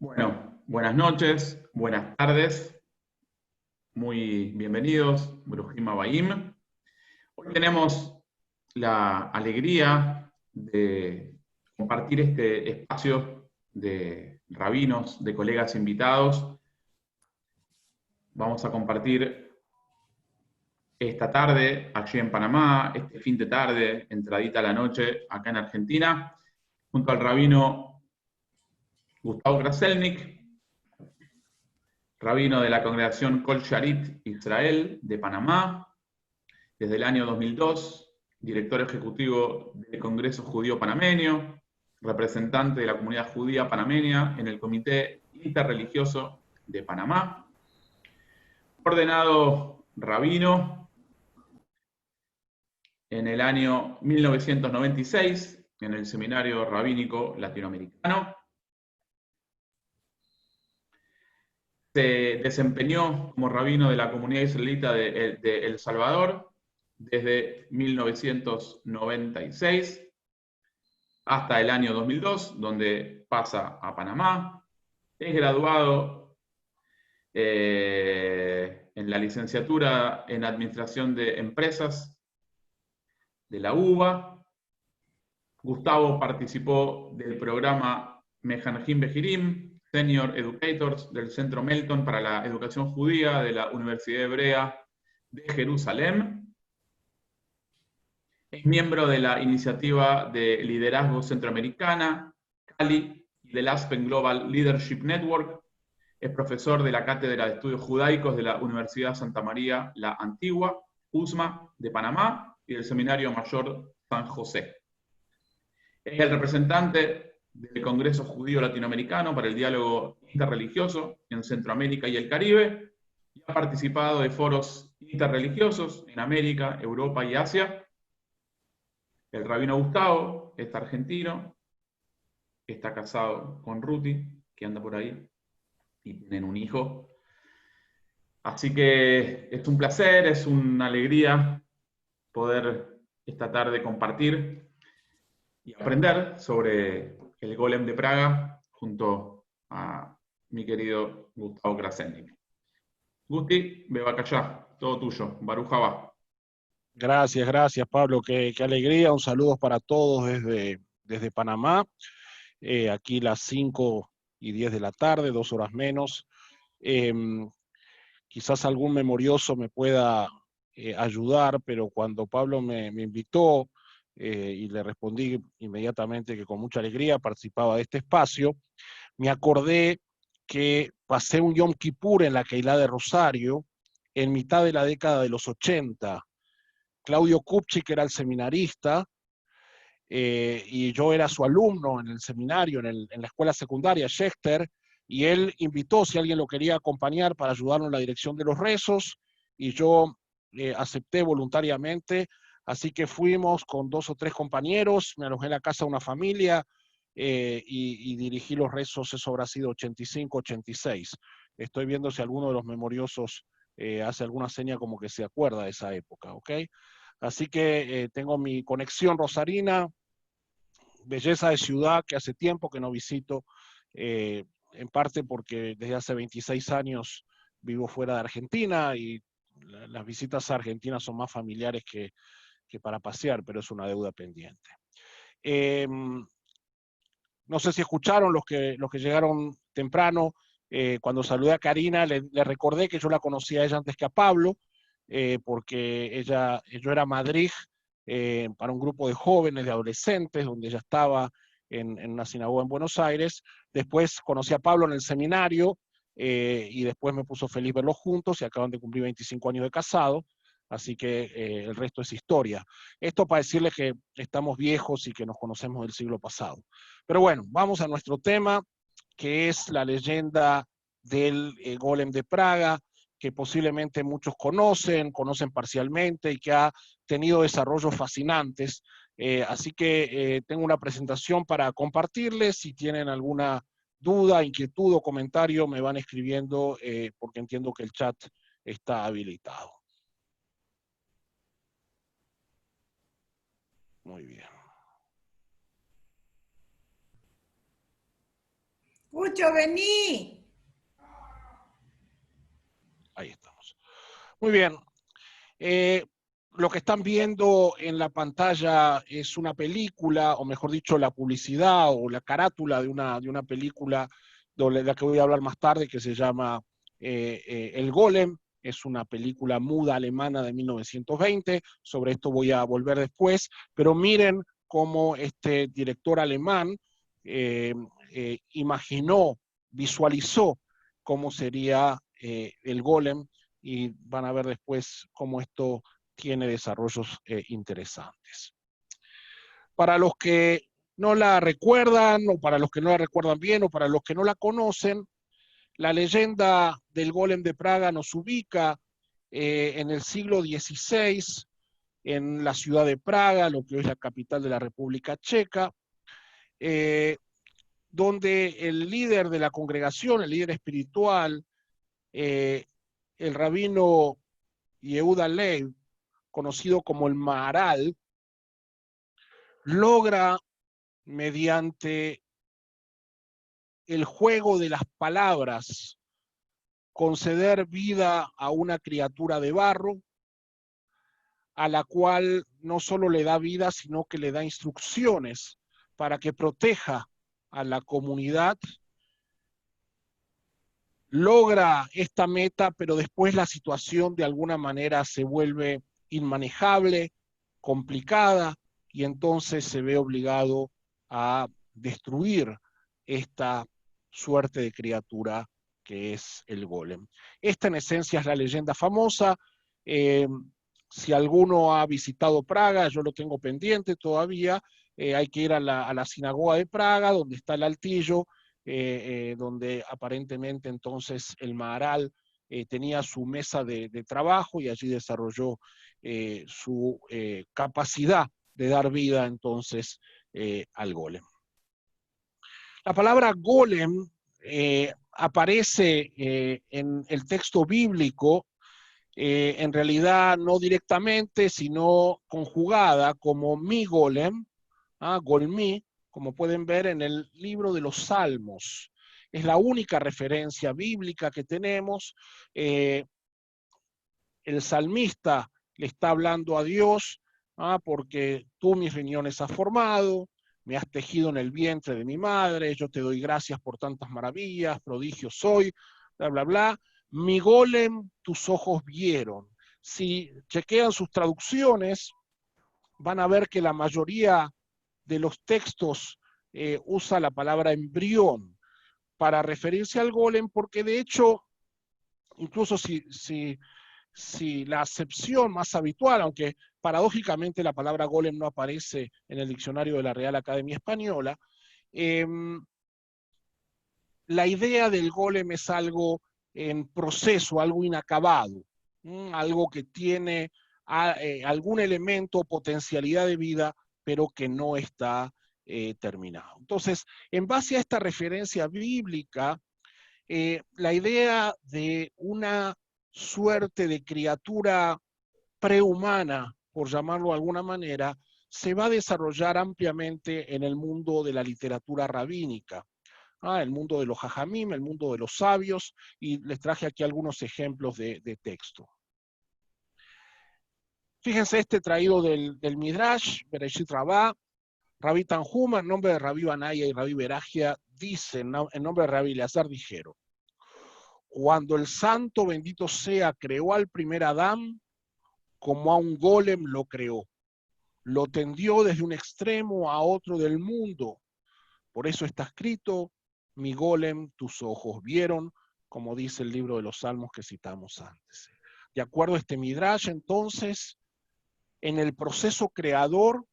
Bueno, buenas noches, buenas tardes, muy bienvenidos, Brujim Abayim. Hoy tenemos la alegría de compartir este espacio de rabinos, de colegas invitados. Vamos a compartir esta tarde allí en Panamá, este fin de tarde, entradita a la noche acá en Argentina, junto al rabino Gustavo Kraselnik, rabino de la congregación Kol Sharit Israel de Panamá, desde el año 2002, director ejecutivo del Congreso Judío Panameño, representante de la comunidad judía panameña en el Comité Interreligioso de Panamá, ordenado rabino en el año 1996 en el Seminario Rabínico Latinoamericano. Se desempeñó como rabino de la comunidad israelita de El Salvador desde 1996 hasta el año 2002, donde pasa a Panamá. Es graduado en la licenciatura en Administración de Empresas de la UBA. Gustavo participó del programa Mehanjim Bejirim, Senior Educators del Centro Melton para la Educación Judía de la Universidad Hebrea de Jerusalén. Es miembro de la Iniciativa de Liderazgo Centroamericana, CALI, y del Aspen Global Leadership Network. Es profesor de la Cátedra de Estudios Judaicos de la Universidad Santa María La Antigua, USMA, de Panamá, y del Seminario Mayor San José. Es el representante del Congreso Judío Latinoamericano para el Diálogo Interreligioso en Centroamérica y el Caribe, y ha participado de foros interreligiosos en América, Europa y Asia. El rabino Gustavo es argentino, está casado con Ruti, que anda por ahí, y tienen un hijo. Así que es un placer, es una alegría poder esta tarde compartir y aprender sobre el Golem de Praga junto a mi querido Gustavo Kraselnik. Gusti, Bebacayá, todo tuyo, Baruj Haba. Gracias, Pablo. Qué alegría. Un saludo para todos desde Panamá. Aquí las 5:10 de la tarde, 2 horas menos. Quizás algún memorioso me pueda ayudar, pero cuando Pablo me invitó y le respondí inmediatamente que con mucha alegría participaba de este espacio, me acordé que pasé un Yom Kippur en la Keilah de Rosario en mitad de la década de los 80. Claudio Kupchik era el seminarista y yo era su alumno en el seminario, en la escuela secundaria, Schechter, y él invitó si alguien lo quería acompañar para ayudarlo en la dirección de los rezos, y yo acepté voluntariamente, así que fuimos con 2 o 3 compañeros, me alojé en la casa de una familia y dirigí los rezos, eso habrá sido 85, 86. Estoy viendo si alguno de los memoriosos hace alguna seña como que se acuerda de esa época, ¿ok? Así que tengo mi conexión rosarina, belleza de ciudad que hace tiempo que no visito, en parte porque desde hace 26 años vivo fuera de Argentina y las visitas a Argentina son más familiares que para pasear, pero es una deuda pendiente. No sé si escucharon los que llegaron temprano, cuando saludé a Karina, le recordé que yo la conocía a ella antes que a Pablo, porque yo era madrig para un grupo de jóvenes, de adolescentes, donde ella estaba en una sinagoga en Buenos Aires. Después conocí a Pablo en el seminario y después me puso feliz verlos juntos y acaban de cumplir 25 años de casado, así que el resto es historia. Esto para decirles que estamos viejos y que nos conocemos del siglo pasado. Pero bueno, vamos a nuestro tema, que es la leyenda del Golem de Praga, que posiblemente muchos conocen parcialmente y que ha tenido desarrollos fascinantes. Así que tengo una presentación para compartirles. Si tienen alguna duda, inquietud o comentario, me van escribiendo porque entiendo que el chat está habilitado. Muy bien. escucho, vení. Ahí estamos. Muy bien. Lo que están viendo en la pantalla es una película, o mejor dicho, la publicidad o la carátula de una película de la que voy a hablar más tarde, que se llama El Golem. Es una película muda alemana de 1920. Sobre esto voy a volver después. Pero miren cómo este director alemán imaginó, visualizó cómo sería el Golem, y van a ver después cómo esto tiene desarrollos interesantes. Para los que no la recuerdan, o para los que no la recuerdan bien, o para los que no la conocen, la leyenda del Golem de Praga nos ubica en el siglo XVI, en la ciudad de Praga, lo que hoy es la capital de la República Checa, donde el líder de la congregación, el líder espiritual, el rabino Yehuda Leib, conocido como el Maharal, logra, mediante el juego de las palabras, conceder vida a una criatura de barro, a la cual no solo le da vida, sino que le da instrucciones para que proteja a la comunidad. Logra esta meta, pero después la situación de alguna manera se vuelve inmanejable, complicada, y entonces se ve obligado a destruir esta suerte de criatura que es el golem. Esta en esencia es la leyenda famosa. Si alguno ha visitado Praga, yo lo tengo pendiente todavía, hay que ir a la sinagoga de Praga, donde está el altillo, donde aparentemente entonces el Maharal tenía su mesa de trabajo, y allí desarrolló su capacidad de dar vida entonces al golem. La palabra golem aparece en el texto bíblico, en realidad no directamente, sino conjugada como mi golem, golmi, como pueden ver en el libro de los Salmos. Es la única referencia bíblica que tenemos. El salmista le está hablando a Dios, porque tú mis riñones has formado, me has tejido en el vientre de mi madre, yo te doy gracias por tantas maravillas, prodigio soy, bla, bla, bla. Mi golem tus ojos vieron. Si chequean sus traducciones, van a ver que la mayoría de los textos usa la palabra embrión para referirse al golem, porque de hecho, incluso si la acepción más habitual, aunque paradójicamente la palabra golem no aparece en el diccionario de la Real Academia Española, la idea del golem es algo en proceso, algo inacabado, algo que tiene algún elemento o potencialidad de vida, pero que no está terminado. Entonces, en base a esta referencia bíblica, la idea de una suerte de criatura prehumana, por llamarlo de alguna manera, se va a desarrollar ampliamente en el mundo de la literatura rabínica, el mundo de los jajamim, el mundo de los sabios, y les traje aquí algunos ejemplos de texto. Fíjense este traído del Midrash, Bereshit Rabbah. Rabí Tanjuma, en nombre de Rabí Banaya y Rabí Beragia, dicen, en nombre de Rabí Eleazar, dijeron: cuando el santo bendito sea creó al primer Adán, como a un golem lo creó, lo tendió desde un extremo a otro del mundo. Por eso está escrito: mi golem tus ojos vieron, como dice el libro de los Salmos que citamos antes. De acuerdo a este Midrash, entonces, en el proceso creador,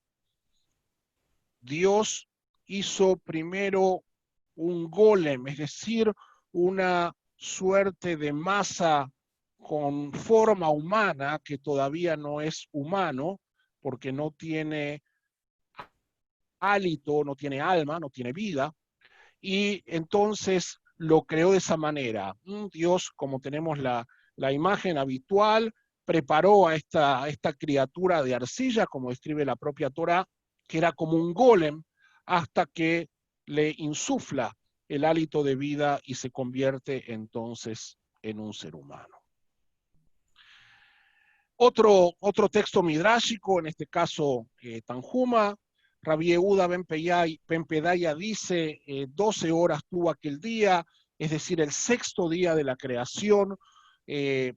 Dios hizo primero un golem, es decir, una suerte de masa con forma humana, que todavía no es humano, porque no tiene hálito, no tiene alma, no tiene vida, y entonces lo creó de esa manera. Dios, como tenemos la imagen habitual, preparó a esta criatura de arcilla, como describe la propia Torá, que era como un golem, hasta que le insufla el hálito de vida y se convierte entonces en un ser humano. Otro texto midráshico, en este caso Tanjuma, Rabbi Yehuda ben Pedaya dice, 12 horas tuvo aquel día, es decir, el sexto día de la creación. El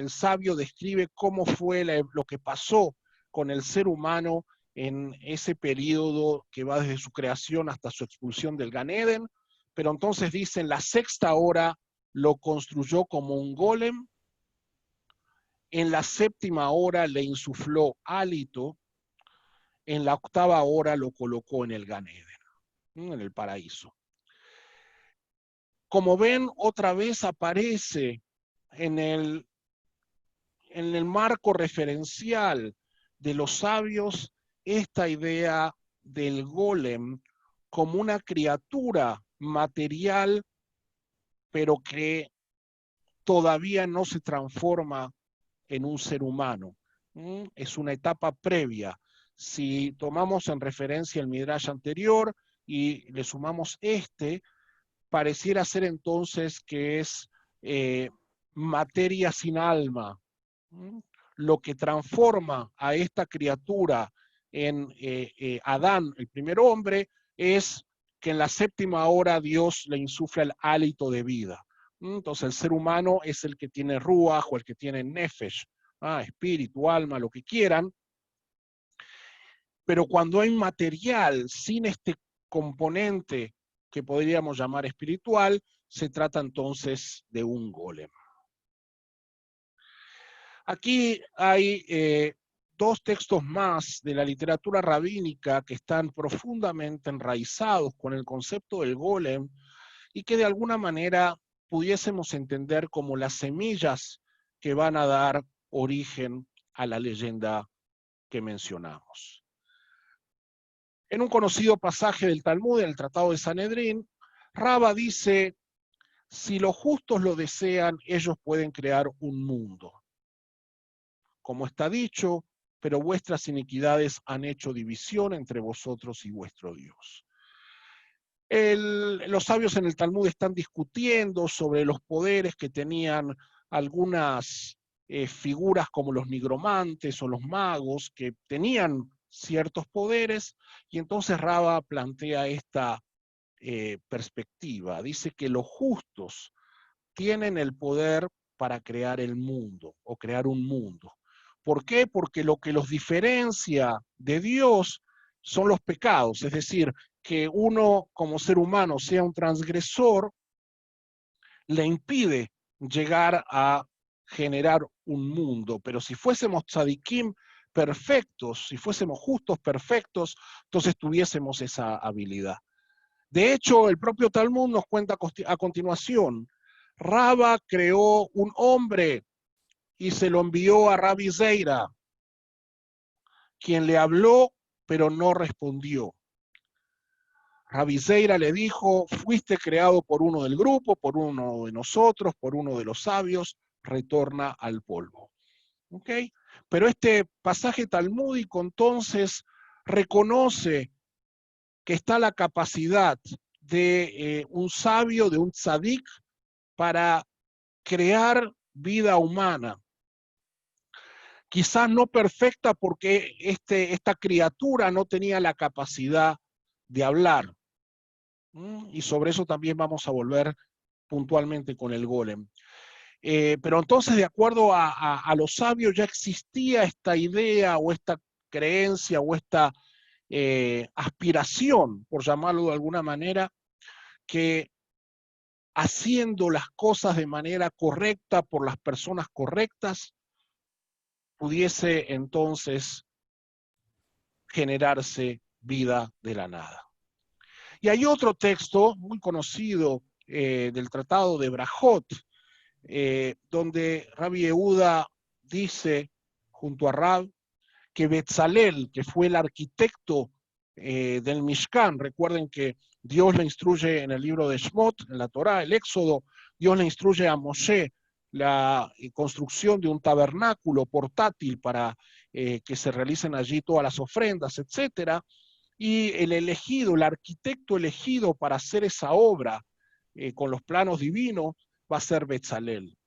sabio describe cómo fue lo que pasó con el ser humano en ese periodo que va desde su creación hasta su expulsión del Gan Eden, pero entonces dice, en la sexta hora lo construyó como un golem, en la séptima hora le insufló hálito, en la octava hora lo colocó en el Gan Eden, en el paraíso. Como ven, otra vez aparece en el marco referencial de los sabios esta idea del golem como una criatura material, pero que todavía no se transforma en un ser humano. Es una etapa previa. Si tomamos en referencia el Midrash anterior y le sumamos pareciera ser entonces que es materia sin alma. Lo que transforma a esta criatura en Adán, el primer hombre, es que en la séptima hora Dios le insufla el hálito de vida. Entonces el ser humano es el que tiene ruach o el que tiene nefesh, espíritu, alma, lo que quieran. Pero cuando hay material sin este componente que podríamos llamar espiritual, se trata entonces de un golem. Aquí hay dos textos más de la literatura rabínica que están profundamente enraizados con el concepto del golem y que de alguna manera pudiésemos entender como las semillas que van a dar origen a la leyenda que mencionamos. En un conocido pasaje del Talmud, en el Tratado de Sanedrín, Raba dice, si los justos lo desean, ellos pueden crear un mundo. Como está dicho, pero vuestras iniquidades han hecho división entre vosotros y vuestro Dios. Los sabios en el Talmud están discutiendo sobre los poderes que tenían algunas figuras como los nigromantes o los magos, que tenían ciertos poderes, y entonces Raba plantea esta perspectiva. Dice que los justos tienen el poder para crear el mundo o crear un mundo. ¿Por qué? Porque lo que los diferencia de Dios son los pecados, es decir, que uno como ser humano sea un transgresor, le impide llegar a generar un mundo. Pero si fuésemos tzadikim perfectos, si fuésemos justos perfectos, entonces tuviésemos esa habilidad. De hecho, el propio Talmud nos cuenta a continuación, Raba creó un hombre y se lo envió a Rabbi Zeira, quien le habló, pero no respondió. Rabbi Zeira le dijo, fuiste creado por uno del grupo, por uno de nosotros, por uno de los sabios, retorna al polvo. ¿Ok? Pero este pasaje talmúdico entonces reconoce que está la capacidad de un sabio, de un tzadik, para crear vida humana. Quizás no perfecta porque esta criatura no tenía la capacidad de hablar. Y sobre eso también vamos a volver puntualmente con el golem. Pero entonces, de acuerdo a los sabios, ya existía esta idea o esta creencia o esta aspiración, por llamarlo de alguna manera, que haciendo las cosas de manera correcta por las personas correctas, pudiese entonces generarse vida de la nada. Y hay otro texto muy conocido del Tratado de Brajot, donde Rabbi Yehuda dice, junto a Rab, que Betzalel, que fue el arquitecto del Mishkan, recuerden que Dios le instruye en el libro de Shmot, en la Torá, el Éxodo, Dios le instruye a Moshe la construcción de un tabernáculo portátil para que se realicen allí todas las ofrendas, etc. y el elegido, el arquitecto elegido para hacer esa obra con los planos divinos va a ser Betzalel.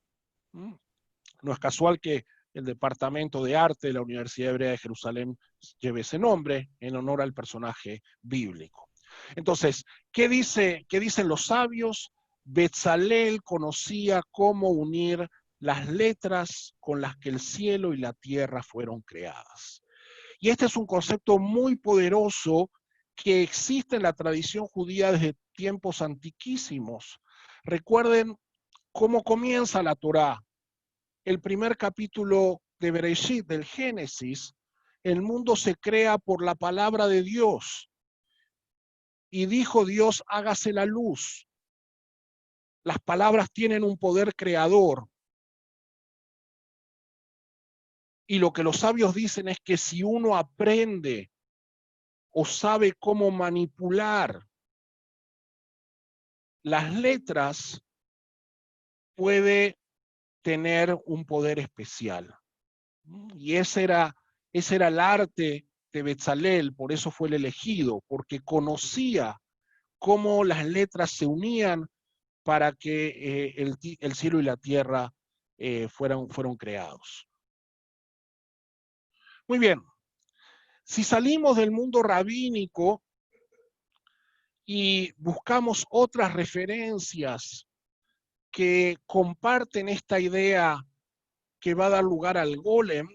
No es casual que el Departamento de Arte de la Universidad Hebrea de Jerusalén lleve ese nombre en honor al personaje bíblico. Entonces, ¿qué dicen los sabios? Betzalel conocía cómo unir las letras con las que el cielo y la tierra fueron creadas. Y este es un concepto muy poderoso que existe en la tradición judía desde tiempos antiquísimos. Recuerden cómo comienza la Torá. El primer capítulo de Bereshit, del Génesis, el mundo se crea por la palabra de Dios. Y dijo Dios, hágase la luz. Las palabras tienen un poder creador. Y lo que los sabios dicen es que si uno aprende o sabe cómo manipular las letras, puede tener un poder especial. Y ese era el arte de Betzalel, por eso fue el elegido, porque conocía cómo las letras se unían para que el cielo y la tierra fueron creados. Muy bien, si salimos del mundo rabínico y buscamos otras referencias que comparten esta idea que va a dar lugar al golem,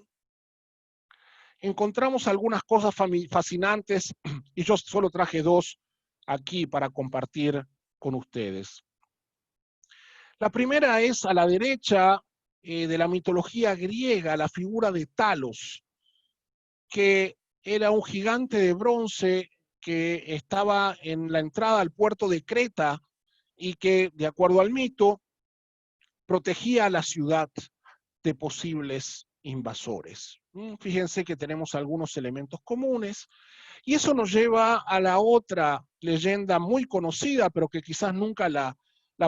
encontramos algunas cosas fascinantes y yo solo traje dos aquí para compartir con ustedes. La primera es a la derecha de la mitología griega, la figura de Talos, que era un gigante de bronce que estaba en la entrada al puerto de Creta y que, de acuerdo al mito, protegía a la ciudad de posibles invasores. Fíjense que tenemos algunos elementos comunes y eso nos lleva a la otra leyenda muy conocida, pero que quizás nunca la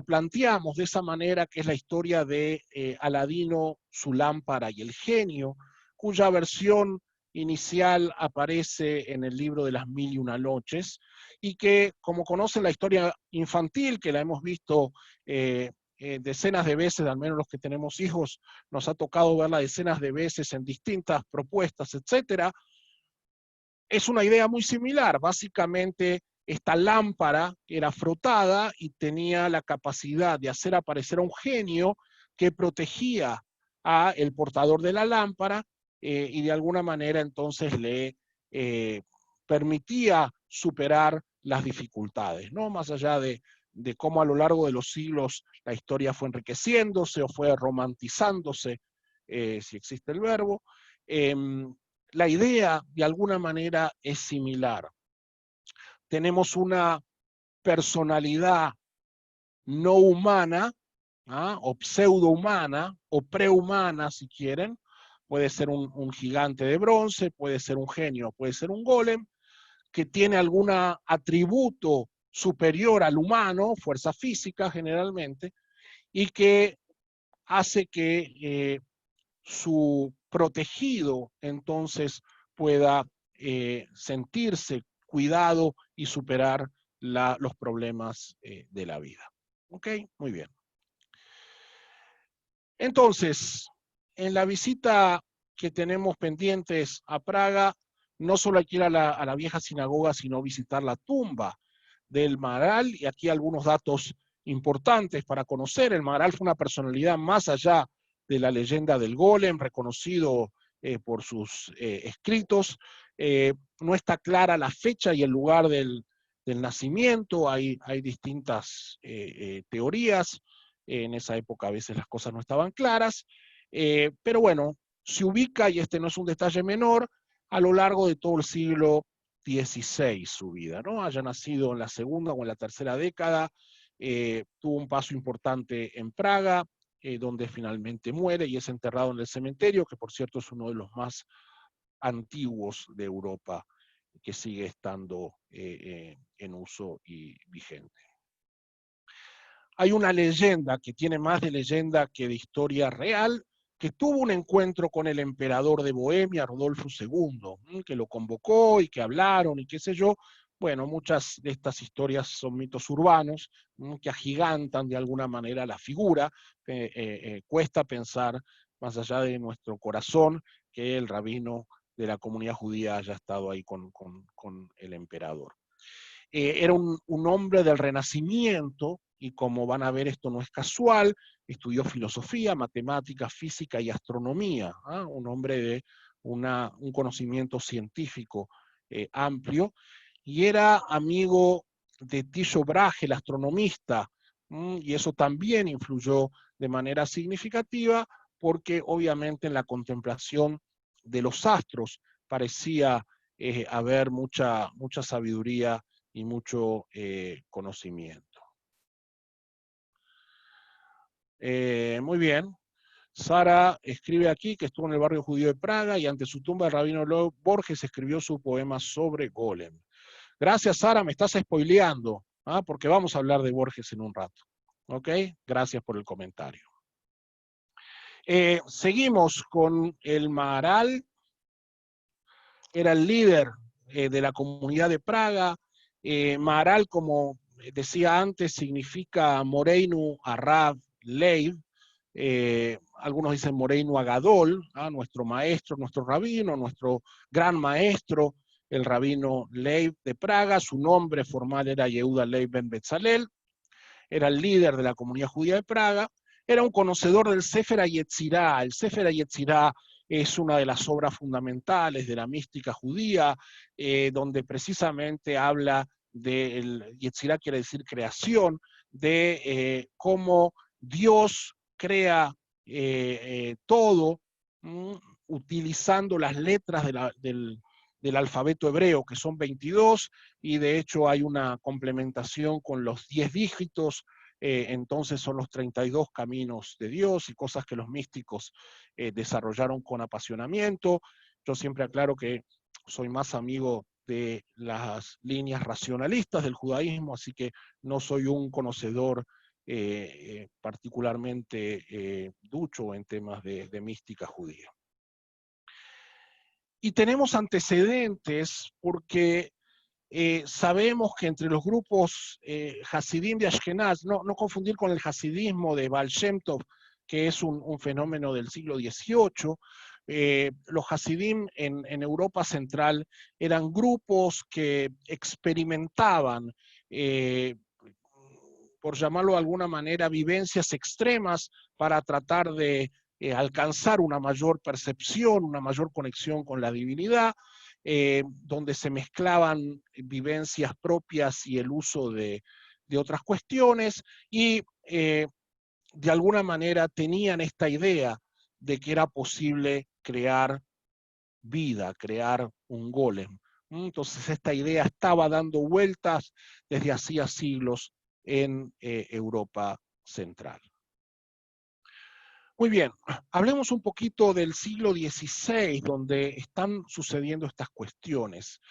planteamos de esa manera, que es la historia de Aladino, su lámpara y el genio, cuya versión inicial aparece en el libro de las Mil y una Noches, y que, como conocen la historia infantil, que la hemos visto decenas de veces, al menos los que tenemos hijos, nos ha tocado verla decenas de veces en distintas propuestas, etcétera, es una idea muy similar. Básicamente, esta lámpara era frotada y tenía la capacidad de hacer aparecer a un genio que protegía a el portador de la lámpara y de alguna manera entonces le permitía superar las dificultades, ¿no? Más allá de cómo a lo largo de los siglos la historia fue enriqueciéndose o fue romantizándose, si existe el verbo, la idea de alguna manera es similar. Tenemos una personalidad no humana, o pseudo-humana, o prehumana si quieren. Puede ser un gigante de bronce, puede ser un genio, puede ser un golem, que tiene algún atributo superior al humano, fuerza física generalmente, y que hace que su protegido entonces pueda sentirse cuidado y superar los problemas de la vida. ¿Ok? Muy bien. Entonces, en la visita que tenemos pendientes a Praga, no solo hay que ir a la vieja sinagoga, sino visitar la tumba del Maharal, y aquí algunos datos importantes para conocer. El Maharal fue una personalidad más allá de la leyenda del golem, reconocido por sus escritos. No está clara la fecha y el lugar del nacimiento, hay distintas teorías. En esa época a veces las cosas no estaban claras, pero bueno, se ubica, y este no es un detalle menor, a lo largo de todo el siglo XVI su vida, ¿no? Haya nacido en la segunda o en la tercera década, tuvo un paso importante en Praga, donde finalmente muere y es enterrado en el cementerio, que por cierto es uno de los más antiguos de Europa, que sigue estando en uso y vigente. Hay una leyenda que tiene más de leyenda que de historia real, que tuvo un encuentro con el emperador de Bohemia, Rodolfo II, que lo convocó y que hablaron y qué sé yo. Bueno, muchas de estas historias son mitos urbanos, que agigantan de alguna manera la figura. Cuesta pensar, más allá de nuestro corazón, que el rabino de la comunidad judía haya estado ahí con el emperador. Era un hombre del Renacimiento, y como van a ver esto no es casual, estudió filosofía, matemáticas, física y astronomía, un hombre de un conocimiento científico amplio, y era amigo de Tycho Brahe, el astronomista, y eso también influyó de manera significativa, porque obviamente en la contemplación de los astros parecía haber mucha sabiduría y mucho conocimiento. Muy bien. Sara escribe aquí que estuvo en el barrio judío de Praga y ante su tumba el rabino Borges escribió su poema sobre Golem. Gracias, Sara, me estás spoileando, porque vamos a hablar de Borges en un rato. ¿Ok? Gracias por el comentario. Seguimos con el Maharal. Era el líder de la comunidad de Praga. Maharal, como decía antes, significa Moreinu Arav Leib. Algunos dicen Moreinu Agadol, nuestro maestro, nuestro rabino, nuestro gran maestro, el rabino Leib de Praga. Su nombre formal era Yehuda Leib ben Betzalel. Era el líder de la comunidad judía de Praga. Era un conocedor del Sefer HaYetzirah. El Sefer HaYetzirah es una de las obras fundamentales de la mística judía, donde precisamente habla del Yetzirah, quiere decir creación, de cómo Dios crea todo, utilizando las letras del alfabeto hebreo, que son 22, y de hecho hay una complementación con los 10 dígitos, entonces son los 32 caminos de Dios y cosas que los místicos desarrollaron con apasionamiento. Yo siempre aclaro que soy más amigo de las líneas racionalistas del judaísmo, así que no soy un conocedor particularmente ducho en temas de mística judía. Y tenemos antecedentes porque sabemos que entre los grupos Hasidim de Ashkenaz, no confundir con el hasidismo de Baal Shem Tov, que es un fenómeno del siglo XVIII, los Hasidim en Europa Central eran grupos que experimentaban, por llamarlo de alguna manera, vivencias extremas para tratar de alcanzar una mayor percepción, una mayor conexión con la divinidad, donde se mezclaban vivencias propias y el uso de otras cuestiones, y de alguna manera tenían esta idea de que era posible crear vida, crear un golem. Entonces esta idea estaba dando vueltas desde hacía siglos en Europa Central. Muy bien, hablemos un poquito del siglo XVI, donde están sucediendo estas cuestiones.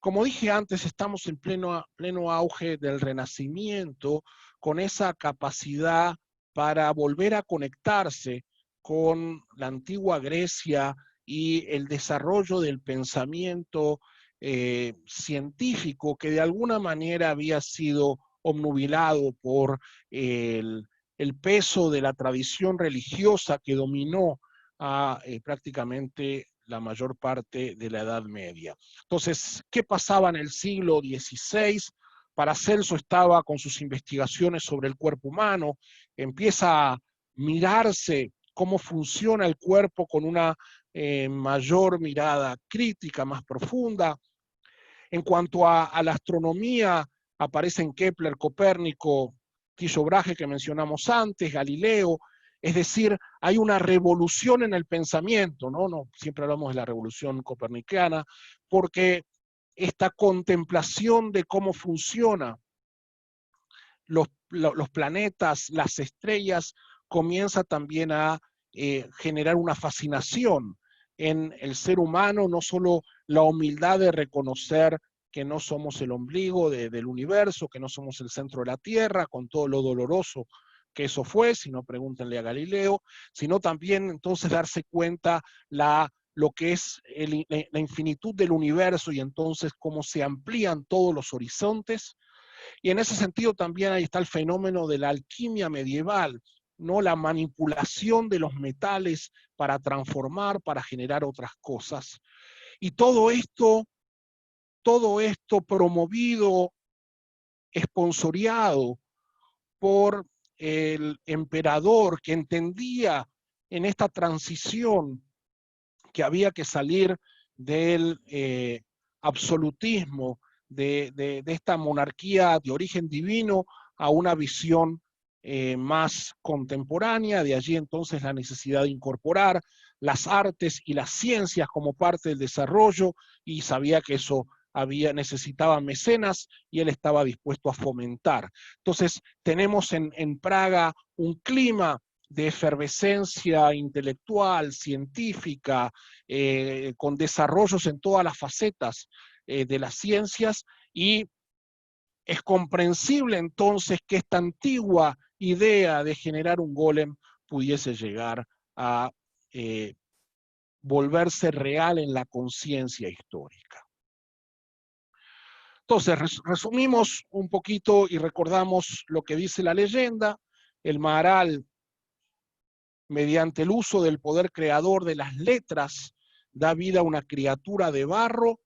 Como dije antes, estamos en pleno auge del Renacimiento, con esa capacidad para volver a conectarse con la antigua Grecia y el desarrollo del pensamiento científico que de alguna manera había sido obnubilado por el peso de la tradición religiosa que dominó a prácticamente la mayor parte de la Edad Media. Entonces, ¿qué pasaba en el siglo XVI? Paracelso estaba con sus investigaciones sobre el cuerpo humano, empieza a mirarse cómo funciona el cuerpo con una mayor mirada crítica, más profunda. En cuanto a la astronomía, aparecen Kepler, Copérnico, Tycho Brahe, que mencionamos antes, Galileo. Es decir, hay una revolución en el pensamiento, ¿no? Siempre hablamos de la revolución copernicana, porque esta contemplación de cómo funcionan los planetas, las estrellas, comienza también a generar una fascinación en el ser humano, no solo la humildad de reconocer que no somos el ombligo del universo, que no somos el centro de la Tierra, con todo lo doloroso que eso fue, si no pregúntenle a Galileo, sino también entonces darse cuenta lo que es la infinitud del universo y entonces cómo se amplían todos los horizontes. Y en ese sentido también ahí está el fenómeno de la alquimia medieval, ¿no? La manipulación de los metales para transformar, para generar otras cosas. Y todo esto promovido, esponsoriado por el emperador, que entendía en esta transición que había que salir del absolutismo, de esta monarquía de origen divino a una visión más contemporánea. De allí entonces la necesidad de incorporar las artes y las ciencias como parte del desarrollo, y sabía que eso necesitaba mecenas y él estaba dispuesto a fomentar. Entonces tenemos en Praga un clima de efervescencia intelectual, científica, con desarrollos en todas las facetas de las ciencias, y es comprensible entonces que esta antigua idea de generar un golem pudiese llegar a volverse real en la conciencia histórica. Entonces, resumimos un poquito y recordamos lo que dice la leyenda. El Maharal, mediante el uso del poder creador de las letras, da vida a una criatura de barro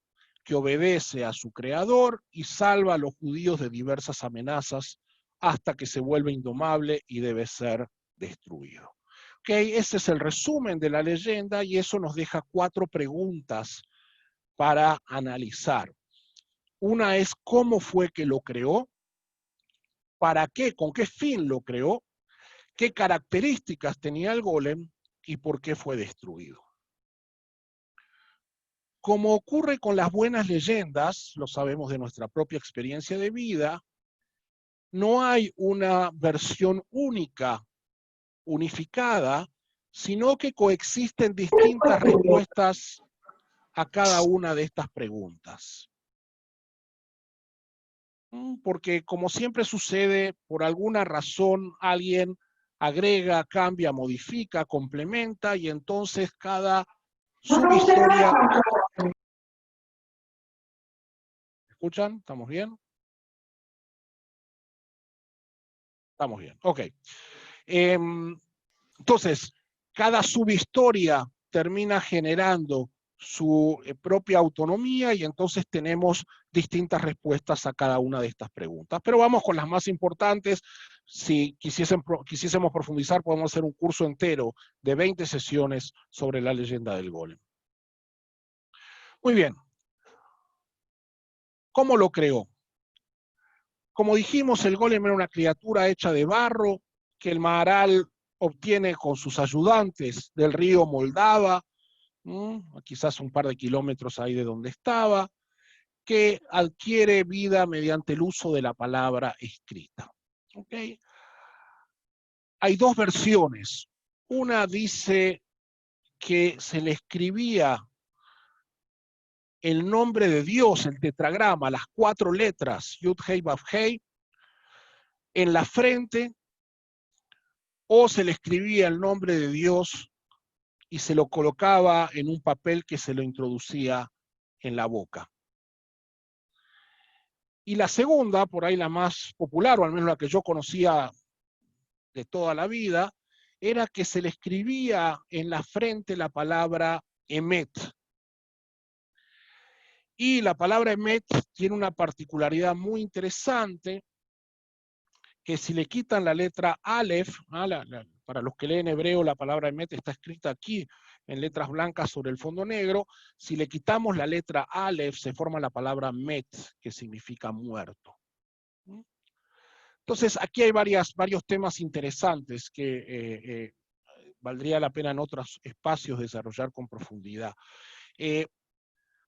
que obedece a su creador y salva a los judíos de diversas amenazas hasta que se vuelve indomable y debe ser destruido. Okay, ese es el resumen de la leyenda, y eso nos deja 4 preguntas para analizar. Una es cómo fue que lo creó, para qué, con qué fin lo creó, qué características tenía el golem y por qué fue destruido. Como ocurre con las buenas leyendas, lo sabemos de nuestra propia experiencia de vida, no hay una versión única, unificada, sino que coexisten distintas respuestas a cada una de estas preguntas. Porque, como siempre sucede, por alguna razón alguien agrega, cambia, modifica, complementa, y entonces cada subhistoria... ¿Escuchan? ¿Estamos bien? Estamos bien, ok. Entonces, cada subhistoria termina generando su propia autonomía, y entonces tenemos distintas respuestas a cada una de estas preguntas. Pero vamos con las más importantes. Si quisiésemos profundizar, podemos hacer un curso entero de 20 sesiones sobre la leyenda del golem. Muy bien. ¿Cómo lo creó? Como dijimos, el golem era una criatura hecha de barro que el Maharal obtiene con sus ayudantes del río Moldava, quizás un par de kilómetros ahí de donde estaba, que adquiere vida mediante el uso de la palabra escrita. ¿Okay? Hay 2 versiones. Una dice que se le escribía el nombre de Dios, el tetragrama, las 4 letras, Yud Hei Vav Hei, en la frente, o se le escribía el nombre de Dios y se lo colocaba en un papel que se lo introducía en la boca. Y la segunda, por ahí la más popular, o al menos la que yo conocía de toda la vida, era que se le escribía en la frente la palabra Emet. Y la palabra Emet tiene una particularidad muy interesante, que si le quitan la letra Aleph, para los que leen hebreo, la palabra Emet está escrita aquí en letras blancas sobre el fondo negro. Si le quitamos la letra Aleph, se forma la palabra Met, que significa muerto. Entonces, aquí hay varios temas interesantes que valdría la pena en otros espacios desarrollar con profundidad.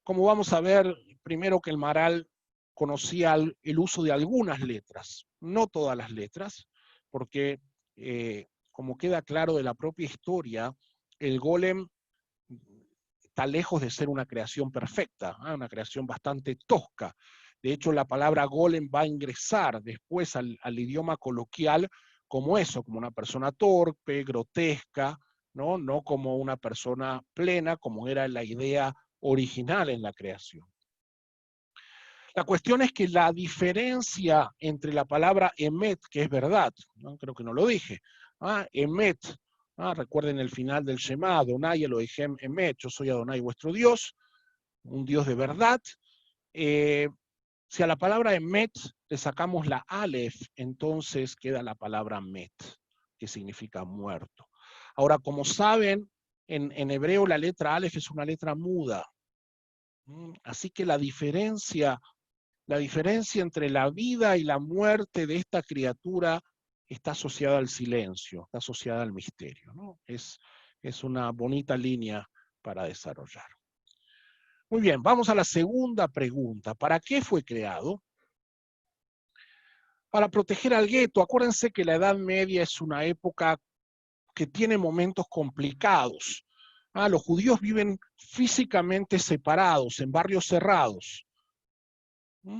Como vamos a ver, primero que el Maharal conocía el uso de algunas letras, no todas las letras, porque como queda claro de la propia historia, el golem está lejos de ser una creación perfecta, una creación bastante tosca. De hecho, la palabra golem va a ingresar después al idioma coloquial como eso, como una persona torpe, grotesca, ¿no? No como una persona plena, como era la idea original en la creación. La cuestión es que la diferencia entre la palabra emet, que es verdad, ¿no? Creo que no lo dije, emet, recuerden el final del Shema, Adonai Elohim emet, yo soy Adonai vuestro Dios, un Dios de verdad. Si a la palabra emet le sacamos la alef, entonces queda la palabra met, que significa muerto. Ahora, como saben, en hebreo la letra alef es una letra muda, así que la diferencia entre la vida y la muerte de esta criatura está asociada al silencio, está asociada al misterio, ¿no? Es una bonita línea para desarrollar. Muy bien, vamos a la segunda pregunta. ¿Para qué fue creado? Para proteger al gueto. Acuérdense que la Edad Media es una época que tiene momentos complicados. Los judíos viven físicamente separados, en barrios cerrados.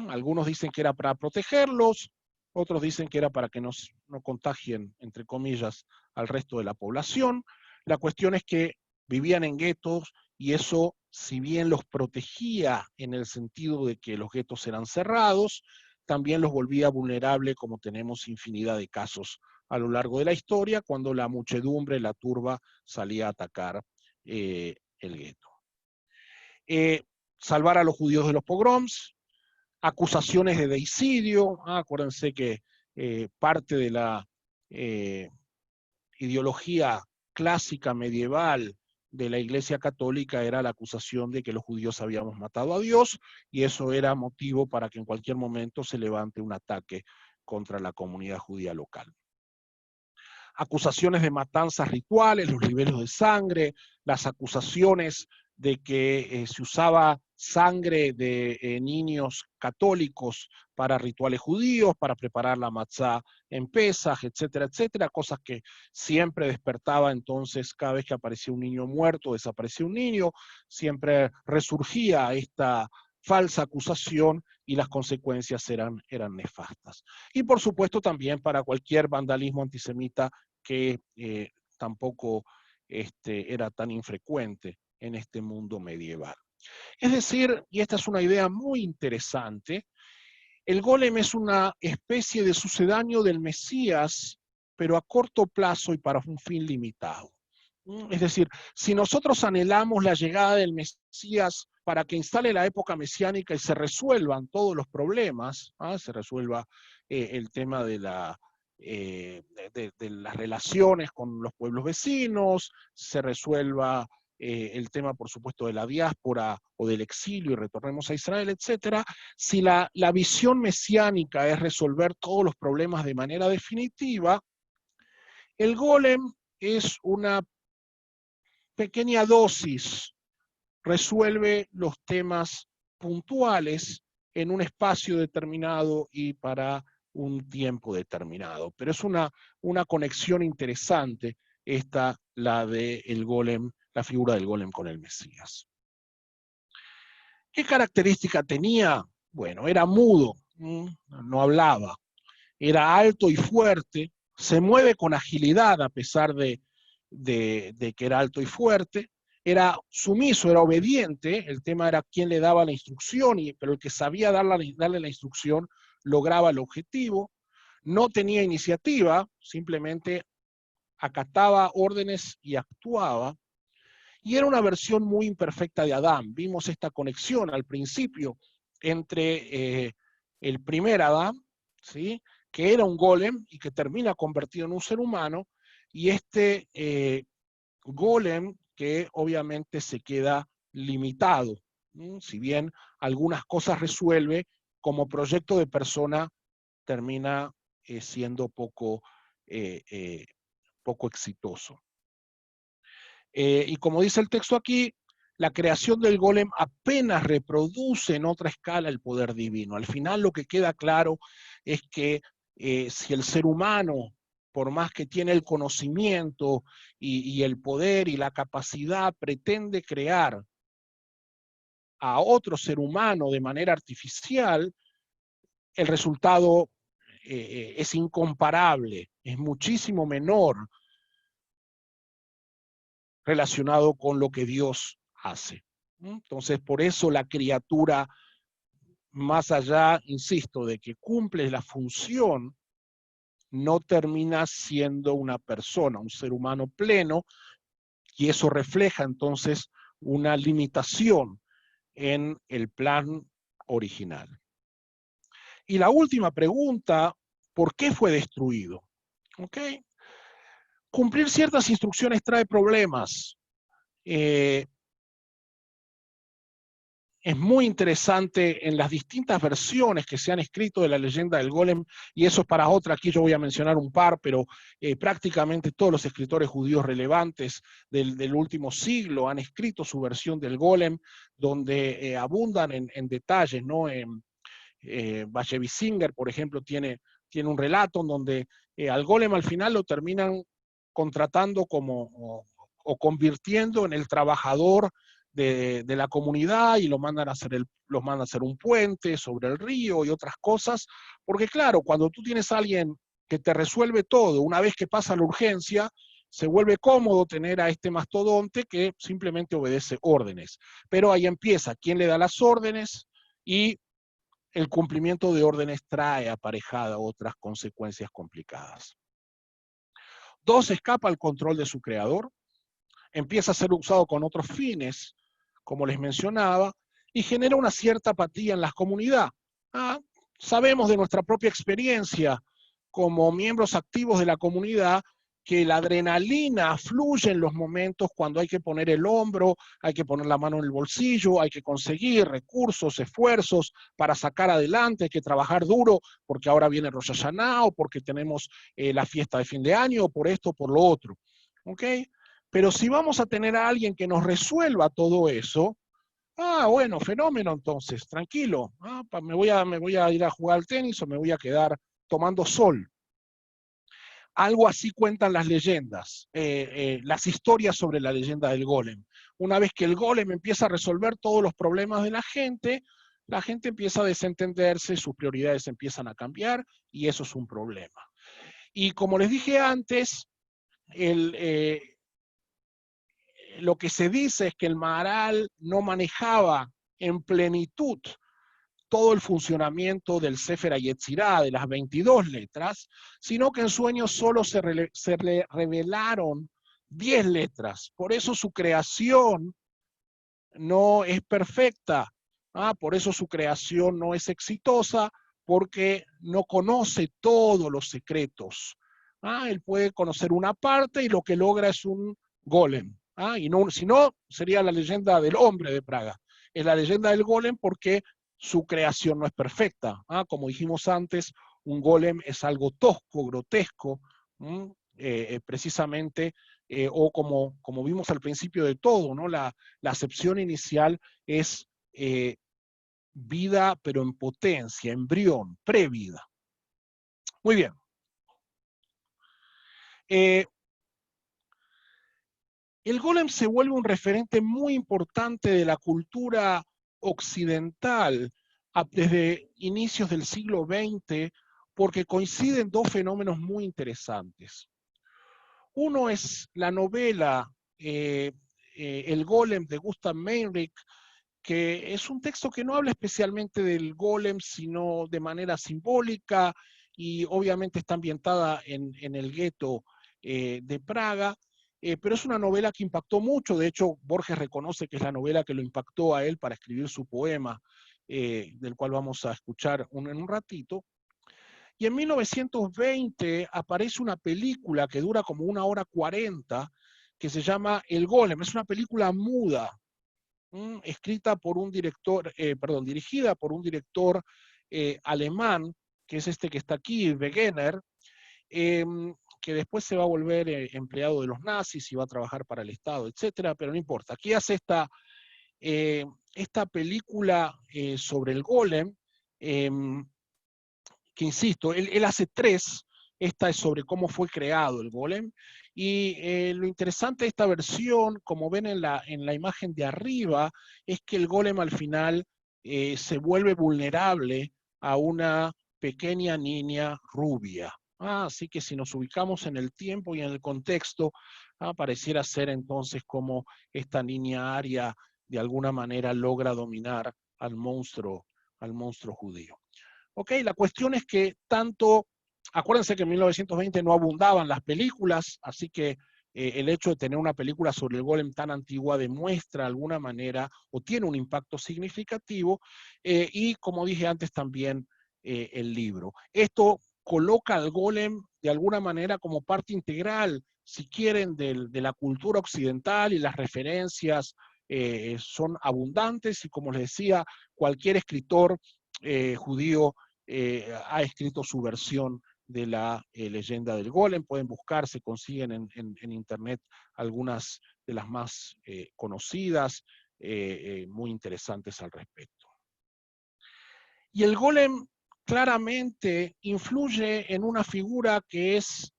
Algunos dicen que era para protegerlos, otros dicen que era para que no contagien, entre comillas, al resto de la población. La cuestión es que vivían en guetos y eso, si bien los protegía en el sentido de que los guetos eran cerrados, también los volvía vulnerables, como tenemos infinidad de casos a lo largo de la historia, cuando la muchedumbre, la turba, salía a atacar el gueto. Salvar a los judíos de los pogroms, acusaciones de deicidio. Acuérdense que parte de la ideología clásica medieval de la Iglesia Católica era la acusación de que los judíos habíamos matado a Dios, y eso era motivo para que en cualquier momento se levante un ataque contra la comunidad judía local. Acusaciones de matanzas rituales, los libelos de sangre, las acusaciones de que se usaba sangre de niños católicos para rituales judíos, para preparar la matzá en Pesaj, etcétera, etcétera, cosas que siempre despertaba entonces cada vez que aparecía un niño muerto, desaparecía un niño, siempre resurgía esta falsa acusación y las consecuencias eran nefastas. Y por supuesto también para cualquier vandalismo antisemita que tampoco era tan infrecuente en este mundo medieval. Es decir, y esta es una idea muy interesante, el golem es una especie de sucedáneo del Mesías, pero a corto plazo y para un fin limitado. Es decir, si nosotros anhelamos la llegada del Mesías para que instale la época mesiánica y se resuelvan todos los problemas, se resuelva el tema de las relaciones con los pueblos vecinos, se resuelva el tema, por supuesto, de la diáspora o del exilio y retornemos a Israel, etcétera. Si la visión mesiánica es resolver todos los problemas de manera definitiva, el golem es una pequeña dosis, resuelve los temas puntuales en un espacio determinado y para un tiempo determinado. Pero es una conexión interesante esta, la del golem, la figura del golem con el Mesías. ¿Qué característica tenía? Bueno, era mudo, no hablaba, era alto y fuerte, se mueve con agilidad a pesar de que era alto y fuerte, era sumiso, era obediente, el tema era quién le daba la instrucción, pero el que sabía darle la instrucción lograba el objetivo, no tenía iniciativa, simplemente acataba órdenes y actuaba, y era una versión muy imperfecta de Adán. Vimos esta conexión al principio entre el primer Adán, ¿sí?, que era un golem y que termina convertido en un ser humano, y este golem que obviamente se queda limitado. Si bien algunas cosas resuelve, como proyecto de persona termina siendo poco exitoso. Y como dice el texto aquí, la creación del golem apenas reproduce en otra escala el poder divino. Al final lo que queda claro es que si el ser humano, por más que tiene el conocimiento y el poder y la capacidad, pretende crear a otro ser humano de manera artificial, el resultado es incomparable, es muchísimo menor relacionado con lo que Dios hace. Entonces, por eso la criatura, más allá, insisto, de que cumple la función, no termina siendo una persona, un ser humano pleno, y eso refleja entonces una limitación en el plan original. Y la última pregunta, ¿por qué fue destruido? ¿Ok? Cumplir ciertas instrucciones trae problemas. Es muy interesante en las distintas versiones que se han escrito de la leyenda del Golem, y eso es para otra, aquí yo voy a mencionar un par, pero prácticamente todos los escritores judíos relevantes del último siglo han escrito su versión del Golem, donde abundan en detalles, ¿no? Bashevis Singer, por ejemplo, tiene un relato en donde al Golem al final lo terminan contratando o convirtiendo en el trabajador de la comunidad, y los manda a hacer un puente sobre el río y otras cosas, porque claro, cuando tú tienes a alguien que te resuelve todo, una vez que pasa la urgencia, se vuelve cómodo tener a este mastodonte que simplemente obedece órdenes. Pero ahí empieza, ¿quién le da las órdenes? Y el cumplimiento de órdenes trae aparejada otras consecuencias complicadas. 2, escapa al control de su creador, empieza a ser usado con otros fines, como les mencionaba, y genera una cierta apatía en la comunidad. Sabemos de nuestra propia experiencia como miembros activos de la comunidad que la adrenalina fluye en los momentos cuando hay que poner el hombro, hay que poner la mano en el bolsillo, hay que conseguir recursos, esfuerzos para sacar adelante, hay que trabajar duro porque ahora viene Rosh Hashanah, o porque tenemos la fiesta de fin de año, o por esto o por lo otro. ¿Ok? Pero si vamos a tener a alguien que nos resuelva todo eso, bueno, fenómeno entonces, tranquilo, me voy a ir a jugar al tenis o me voy a quedar tomando sol. Algo así cuentan las leyendas, las historias sobre la leyenda del golem. Una vez que el golem empieza a resolver todos los problemas de la gente empieza a desentenderse, sus prioridades empiezan a cambiar, y eso es un problema. Y como les dije antes, lo que se dice es que el Maharal no manejaba en plenitud todo el funcionamiento del Sefer HaYetzirah, de las 22 letras, sino que en sueños solo se le revelaron 10 letras. Por eso su creación no es perfecta, por eso su creación no es exitosa, porque no conoce todos los secretos. Él puede conocer una parte y lo que logra es un golem. Y no, si no, sería la leyenda del hombre de Praga. Es la leyenda del golem porque su creación no es perfecta. Como dijimos antes, un golem es algo tosco, grotesco, precisamente, o como vimos al principio de todo, ¿no? La acepción inicial es vida, pero en potencia, embrión, previda. Muy bien. El golem se vuelve un referente muy importante de la cultura occidental desde inicios del siglo XX, porque coinciden dos fenómenos muy interesantes. Uno es la novela El Golem de Gustav Meyrink, que es un texto que no habla especialmente del golem, sino de manera simbólica, y obviamente está ambientada en el gueto de Praga, pero es una novela que impactó mucho. De hecho, Borges reconoce que es la novela que lo impactó a él para escribir su poema, del cual vamos a escuchar en un ratito. Y en 1920 aparece una película que dura como 1 hora 40, que se llama El Golem. Es una película muda, escrita por un director, dirigida por un director alemán, que es este que está aquí, Wegener, que después se va a volver empleado de los nazis y va a trabajar para el Estado, etcétera, pero no importa. Aquí hace esta película sobre el golem, que insisto, él hace 3, esta es sobre cómo fue creado el golem, y lo interesante de esta versión, como ven en la imagen de arriba, es que el golem al final se vuelve vulnerable a una pequeña niña rubia. Así que si nos ubicamos en el tiempo y en el contexto, pareciera ser entonces como esta niña aria de alguna manera logra dominar al monstruo judío. Ok, la cuestión es que acuérdense que en 1920 no abundaban las películas, así que el hecho de tener una película sobre el golem tan antigua demuestra de alguna manera o tiene un impacto significativo, y como dije antes también el libro. Esto coloca al golem de alguna manera como parte integral, si quieren, de la cultura occidental, y las referencias son abundantes, y como les decía, cualquier escritor judío ha escrito su versión de la leyenda del golem. Pueden buscar, se consiguen en internet algunas de las más conocidas, muy interesantes al respecto. Y el golem claramente influye en una figura que es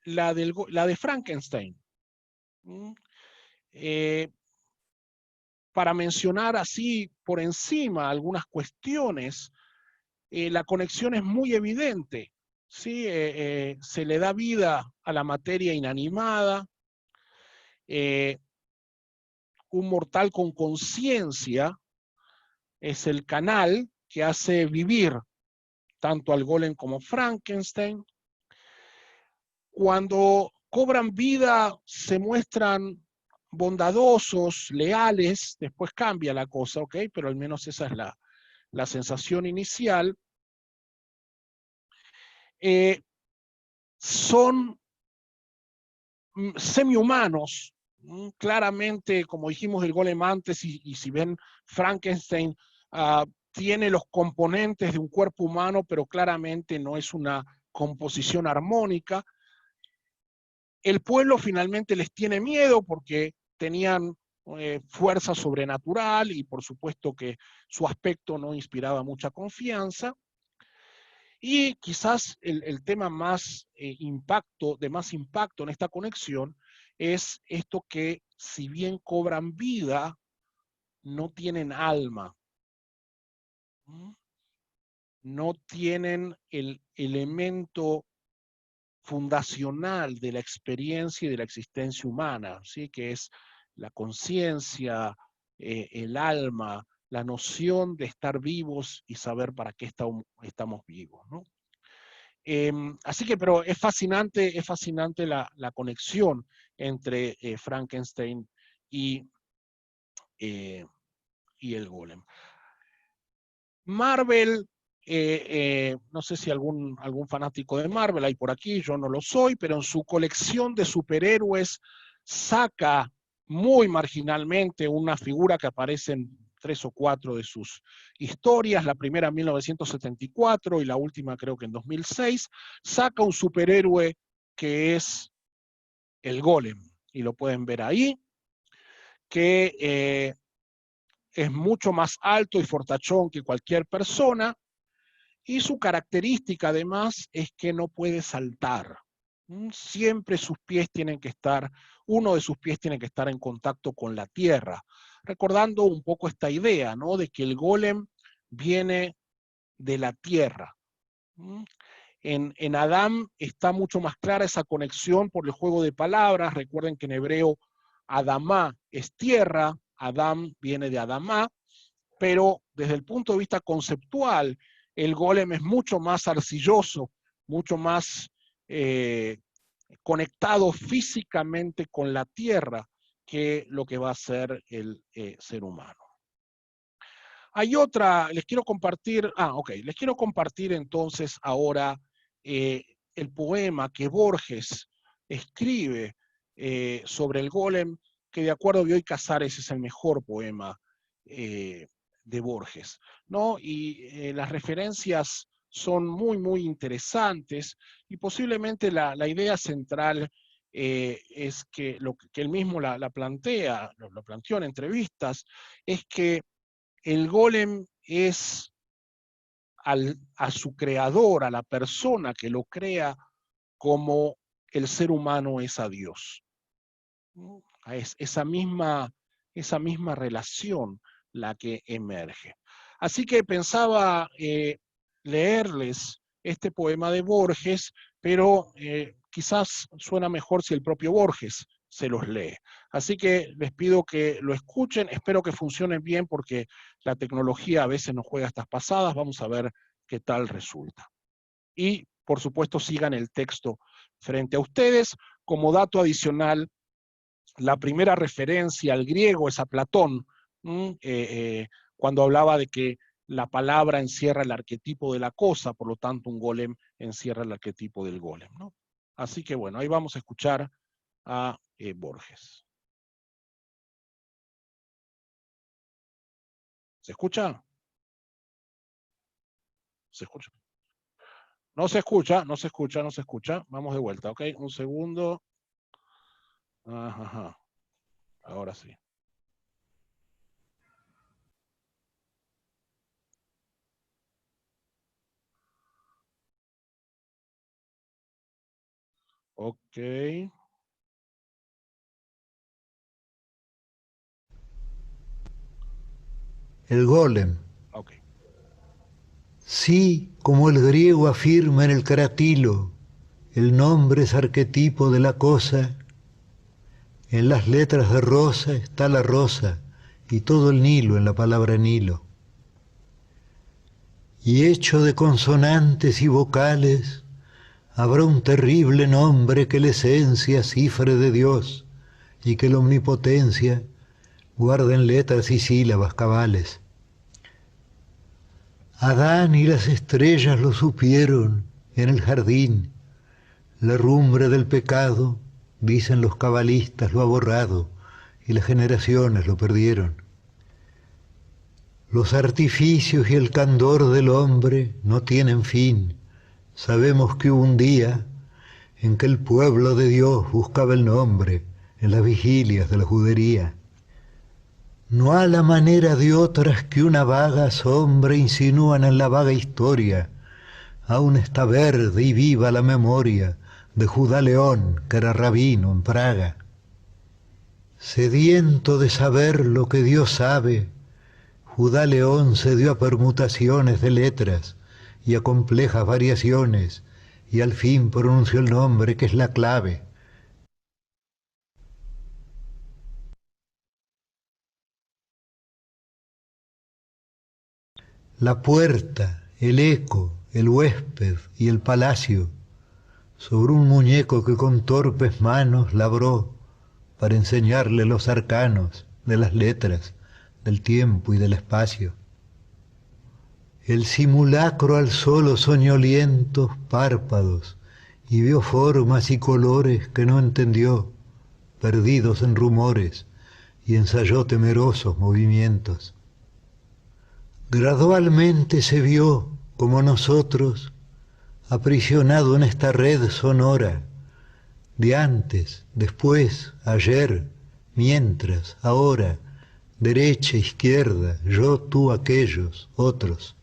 la de Frankenstein. Para mencionar así por encima algunas cuestiones, la conexión es muy evidente. ¿Sí? Se le da vida a la materia inanimada. Un mortal con conciencia es el canal que hace vivir tanto al golem como Frankenstein. Cuando cobran vida se muestran bondadosos, leales, después cambia la cosa, ¿ok? Pero al menos esa es la sensación inicial. Son semi-humanos, claramente, como dijimos del golem antes, y si ven Frankenstein, tiene los componentes de un cuerpo humano, pero claramente no es una composición armónica. El pueblo finalmente les tiene miedo porque tenían fuerza sobrenatural, y por supuesto que su aspecto no inspiraba mucha confianza. Y quizás el tema de más impacto en esta conexión es esto, que si bien cobran vida, no tienen alma. No tienen el elemento fundacional de la experiencia y de la existencia humana, ¿sí? Que es la conciencia, el alma, la noción de estar vivos y saber para qué estamos vivos, ¿no? Así que, pero es fascinante la conexión entre Frankenstein y el golem. Marvel, no sé si algún fanático de Marvel hay por aquí, yo no lo soy, pero en su colección de superhéroes saca muy marginalmente una figura que aparece en 3 o 4 de sus historias, la primera en 1974 y la última creo que en 2006, saca un superhéroe que es el golem, y lo pueden ver ahí, que es mucho más alto y fortachón que cualquier persona, y su característica además es que no puede saltar. Siempre uno de sus pies tiene que estar en contacto con la tierra, recordando un poco esta idea, ¿no? De que el golem viene de la tierra. En Adán está mucho más clara esa conexión por el juego de palabras. Recuerden que en hebreo Adamá es tierra, Adán viene de Adamá, pero desde el punto de vista conceptual, el golem es mucho más arcilloso, mucho más conectado físicamente con la tierra que lo que va a ser el ser humano. Hay otra, les quiero compartir entonces ahora el poema que Borges escribe sobre el golem, que de acuerdo a Bioy Casares es el mejor poema de Borges, ¿no? Y las referencias son muy, muy interesantes, y posiblemente la idea central es que lo que él mismo la plantea, lo planteó en entrevistas, es que el golem es a su creador, a la persona que lo crea, como el ser humano es a Dios. Es esa misma relación la que emerge. Así que pensaba leerles este poema de Borges, pero quizás suena mejor si el propio Borges se los lee. Así que les pido que lo escuchen, espero que funcionen bien porque la tecnología a veces nos juega estas pasadas, vamos a ver qué tal resulta. Y, por supuesto, sigan el texto frente a ustedes. Como dato adicional, la primera referencia al griego es a Platón, cuando hablaba de que la palabra encierra el arquetipo de la cosa, por lo tanto un golem encierra el arquetipo del golem, ¿no? Así que bueno, ahí vamos a escuchar a Borges. ¿Se escucha? ¿Se escucha? No se escucha, no se escucha, no se escucha. Vamos de vuelta, ¿ok? Un segundo. Ajá. Ahora sí. Ok. El golem. Ok. Sí, como el griego afirma en el cratilo, el nombre es arquetipo de la cosa. En las letras de rosa está la rosa y todo el Nilo en la palabra Nilo. Y hecho de consonantes y vocales, habrá un terrible nombre que la esencia cifre de Dios y que la omnipotencia guarda en letras y sílabas cabales. Adán y las estrellas lo supieron en el jardín. La herrumbre del pecado, dicen los cabalistas, lo ha borrado y las generaciones lo perdieron. Los artificios y el candor del hombre no tienen fin. Sabemos que hubo un día en que el pueblo de Dios buscaba el nombre en las vigilias de la judería. No a la manera de otras que una vaga sombra insinúan en la vaga historia, aún está verde y viva la memoria de Judá León, que era rabino en Praga. Sediento de saber lo que Dios sabe, Judá León se dio a permutaciones de letras y a complejas variaciones, y al fin pronunció el nombre que es la clave. La puerta, el eco, el huésped y el palacio, sobre un muñeco que con torpes manos labró para enseñarle los arcanos de las letras, del tiempo y del espacio. El simulacro alzó los soñolientos párpados y vio formas y colores que no entendió, perdidos en rumores, y ensayó temerosos movimientos. Gradualmente se vio, como nosotros, aprisionado en esta red sonora, de antes, después, ayer, mientras, ahora, derecha, izquierda, yo, tú, aquellos, otros.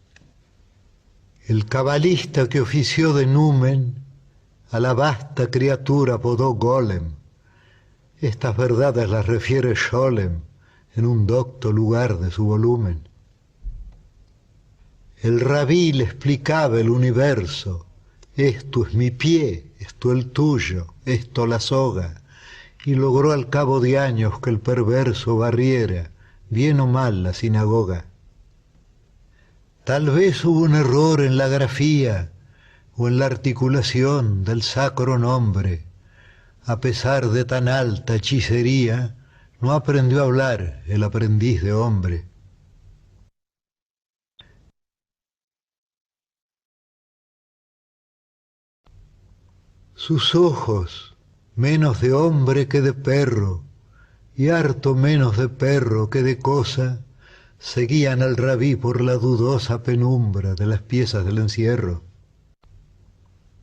El cabalista que ofició de numen, a la vasta criatura apodó golem. Estas verdades las refiere Scholem en un docto lugar de su volumen. El rabí le explicaba el universo. Esto es mi pie, esto el tuyo, esto la soga. Y logró al cabo de años que el perverso barriera, bien o mal, la sinagoga. Tal vez hubo un error en la grafía o en la articulación del sacro nombre. A pesar de tan alta hechicería, no aprendió a hablar el aprendiz de hombre. Sus ojos, menos de hombre que de perro, y harto menos de perro que de cosa, seguían al rabí por la dudosa penumbra de las piezas del encierro.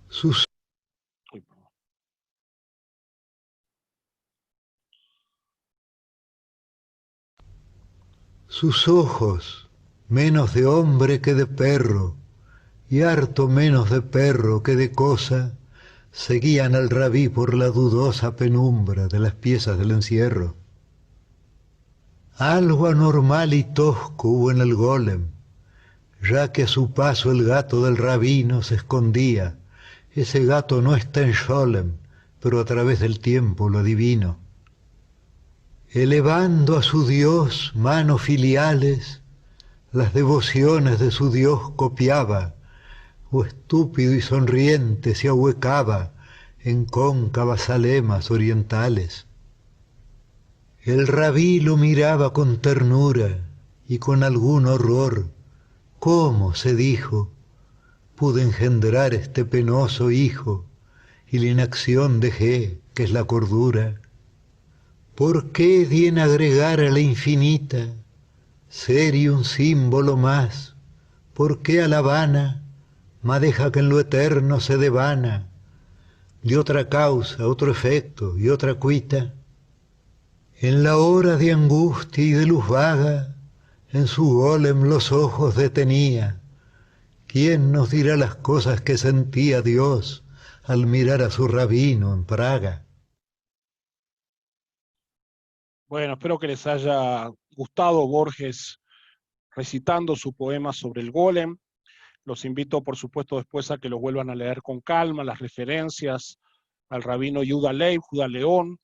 Sus ojos, menos de hombre que de perro, y harto menos de perro que de cosa, seguían al rabí por la dudosa penumbra de las piezas del encierro. Algo anormal y tosco hubo en el golem. ya que a su paso el gato del rabino se escondía. Ese gato no está en Sholem, pero a través del tiempo lo adivino. Elevando a su Dios manos filiales, las devociones de su Dios copiaba, o estúpido y sonriente se ahuecaba en cóncavas alemas orientales. El rabí lo miraba con ternura y con algún horror. ¿Cómo, se dijo, pude engendrar este penoso hijo y la inacción dejé, que es la cordura? ¿Por qué di en agregar a la infinita ser y un símbolo más? ¿Por qué a la vana madeja que en lo eterno se devana? De otra causa, otro efecto y otra cuita. En la hora de angustia y de luz vaga, en su golem los ojos detenía. ¿Quién nos dirá las cosas que sentía Dios al mirar a su rabino en Praga? Bueno, espero que les haya gustado Borges recitando su poema sobre el golem. Los invito, por supuesto, después a que los vuelvan a leer con calma, las referencias al rabino Yehuda Leib, Judá León,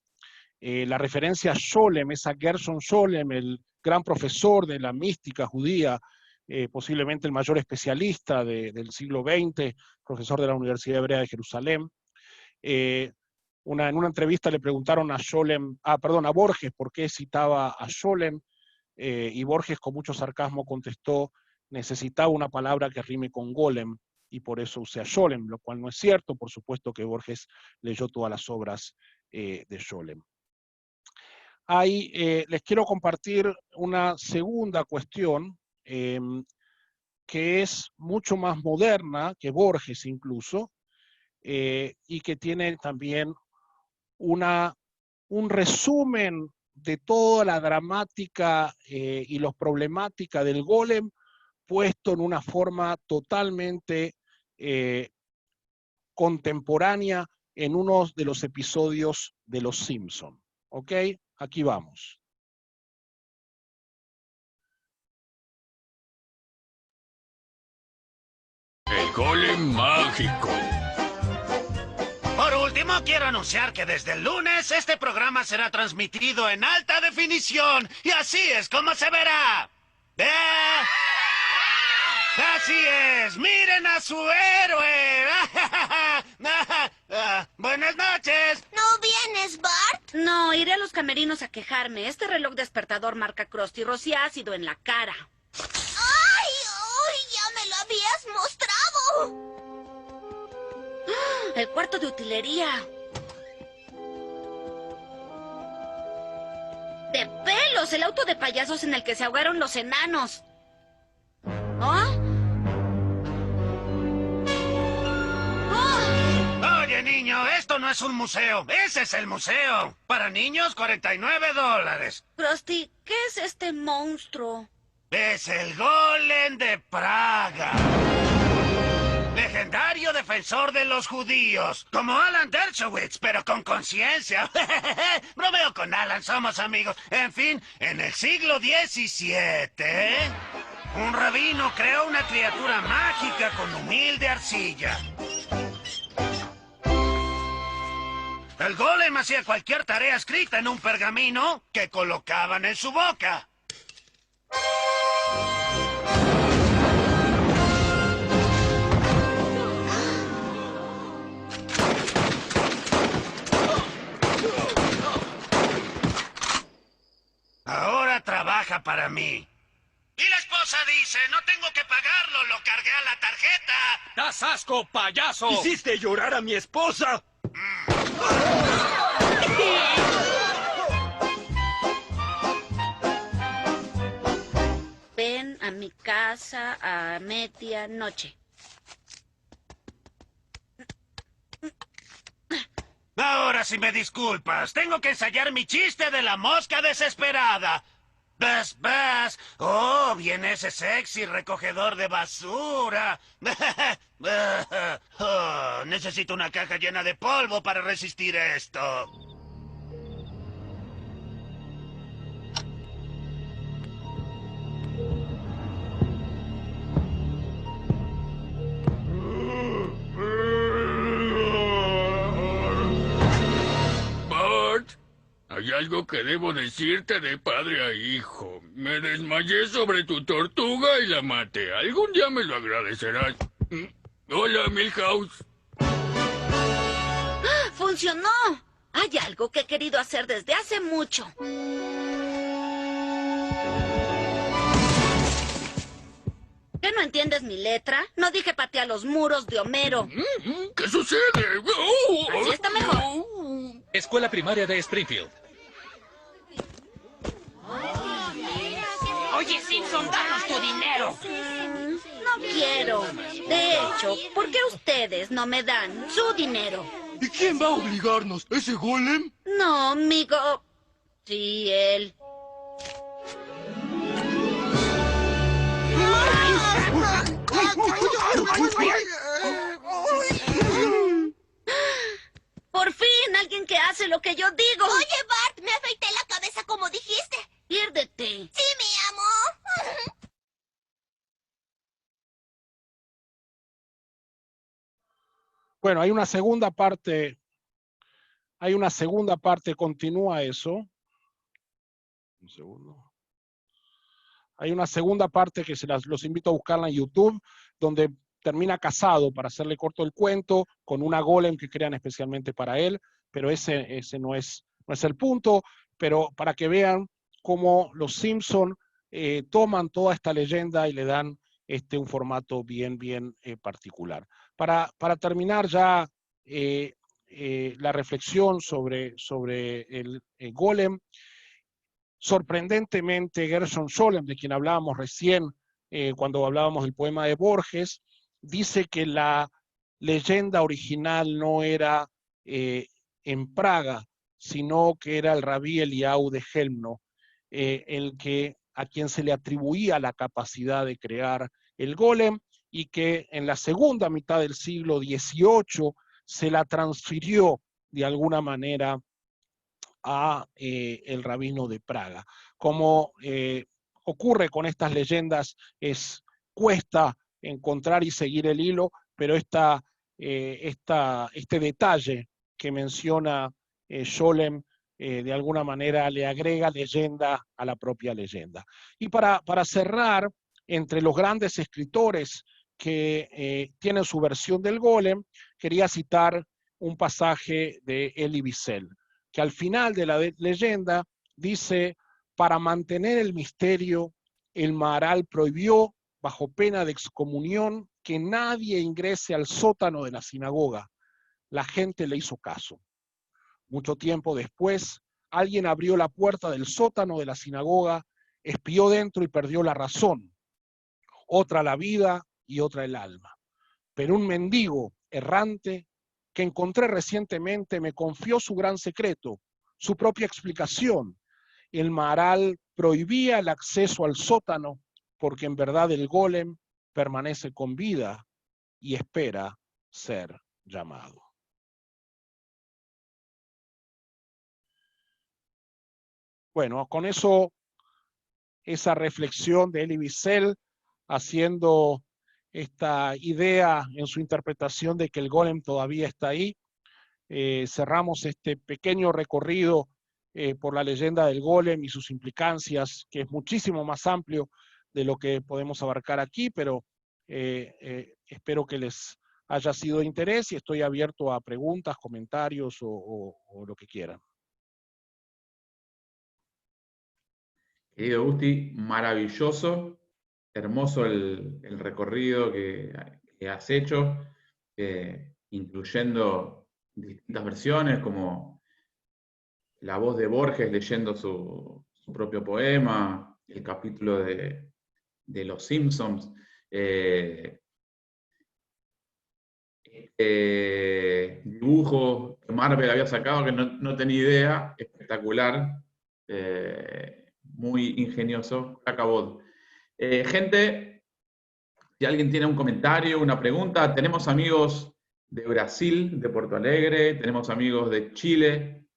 la referencia a Scholem, es a Gershon Scholem, el gran profesor de la mística judía, posiblemente el mayor especialista del siglo XX, profesor de la Universidad Hebrea de Jerusalén. En una entrevista le preguntaron a Borges por qué citaba a Scholem, y Borges con mucho sarcasmo contestó: necesitaba una palabra que rime con golem, y por eso usé a Scholem, lo cual no es cierto. Por supuesto que Borges leyó todas las obras de Scholem. Ahí les quiero compartir una segunda cuestión que es mucho más moderna que Borges incluso, y que tiene también un resumen de toda la dramática y los problemática del golem puesto en una forma totalmente contemporánea en uno de los episodios de Los Simpson. ¿Ok? Aquí vamos. El golem mágico. Por último, quiero anunciar que desde el lunes este programa será transmitido en alta definición y así es como se verá. Así es, miren a su héroe. Buenas noches. ¿No vienes, Bart? No, iré a los camerinos a quejarme. Este reloj despertador marca Krusty rocía ácido en la cara. ¡Ay! ¡Uy! ¡Ya me lo habías mostrado! El cuarto de utilería. ¡De pelos! El auto de payasos en el que se ahogaron los enanos. ¿Ah? Oye, niño, esto no es un museo. Ese es el museo. Para niños, $49. Krusty, ¿qué es este monstruo? Es el golem de Praga. Legendario defensor de los judíos. Como Alan Dershowitz, pero con conciencia. Bromeo con Alan, somos amigos. En fin, en el siglo XVII, un rabino creó una criatura mágica con humilde arcilla. El golem hacía cualquier tarea escrita en un pergamino que colocaban en su boca. Ahora trabaja para mí. Y la esposa dice, no tengo que pagarlo, lo cargué a la tarjeta. ¡Das asco, payaso! ¡Hiciste llorar a mi esposa! Ven a mi casa a medianoche. Ahora sí me disculpas, tengo que ensayar mi chiste de la mosca desesperada. ¡Bas, bas! ¡Oh, viene ese sexy recogedor de basura! Oh, necesito una caja llena de polvo para resistir esto. Hay algo que debo decirte de padre a hijo. Me desmayé sobre tu tortuga y la maté. Algún día me lo agradecerás. Hola, Milhouse. ¡Funcionó! Hay algo que he querido hacer desde hace mucho. ¿Qué, no entiendes mi letra? No dije patea los muros de Homero. ¿Qué sucede? Así está mejor. Escuela Primaria de Springfield. Oye, Simpson, danos tu dinero. No quiero. De hecho, ¿por qué ustedes no me dan su dinero? ¿Y quién va a obligarnos? ¿Ese golem? No, amigo. Sí, él. Por fin, alguien que hace lo que yo digo. Oye, Bart, me afeité la cabeza como dijiste. Piérdete. Sí, mi amor. Bueno, hay una segunda parte, continúa eso. Un segundo. Hay una segunda parte que los invito a buscarla en YouTube, donde termina casado, para hacerle corto el cuento, con una golem que crean especialmente para él, pero ese no es el punto, pero para que vean cómo los Simpson toman toda esta leyenda y le dan un formato bien particular. Para terminar ya la reflexión sobre el golem, sorprendentemente Gershom Scholem, de quien hablábamos recién cuando hablábamos del poema de Borges, dice que la leyenda original no era en Praga, sino que era el rabí Eliyahu de Helmno, a quien se le atribuía la capacidad de crear el golem, y que en la segunda mitad del siglo XVIII se la transfirió de alguna manera a el rabino de Praga. Como ocurre con estas leyendas, cuesta encontrar y seguir el hilo, pero este detalle que menciona Scholem de alguna manera le agrega leyenda a la propia leyenda. Y para cerrar, entre los grandes escritores que tienen su versión del golem, quería citar un pasaje de Elie Wiesel, que al final de la leyenda dice: para mantener el misterio, el Maharal prohibió, bajo pena de excomunión, que nadie ingrese al sótano de la sinagoga. La gente le hizo caso. Mucho tiempo después, alguien abrió la puerta del sótano de la sinagoga, espió dentro y perdió la razón. Otra la vida y otra el alma. Pero un mendigo errante que encontré recientemente me confió su gran secreto, su propia explicación. El Maharal prohibía el acceso al sótano porque en verdad el golem permanece con vida y espera ser llamado. Bueno, con eso, esa reflexión de Elie Wiesel, haciendo esta idea en su interpretación de que el golem todavía está ahí, cerramos este pequeño recorrido por la leyenda del golem y sus implicancias, que es muchísimo más amplio de lo que podemos abarcar aquí, pero espero que les haya sido de interés y estoy abierto a preguntas, comentarios o lo que quieran. Querido Gusti, maravilloso, hermoso el recorrido que has hecho, incluyendo distintas versiones, como la voz de Borges leyendo su propio poema, el capítulo de Los Simpsons, dibujo que Marvel había sacado que no tenía idea, espectacular, muy ingenioso, acabó. Gente, si alguien tiene un comentario, una pregunta, tenemos amigos de Brasil, de Porto Alegre, tenemos amigos de Chile,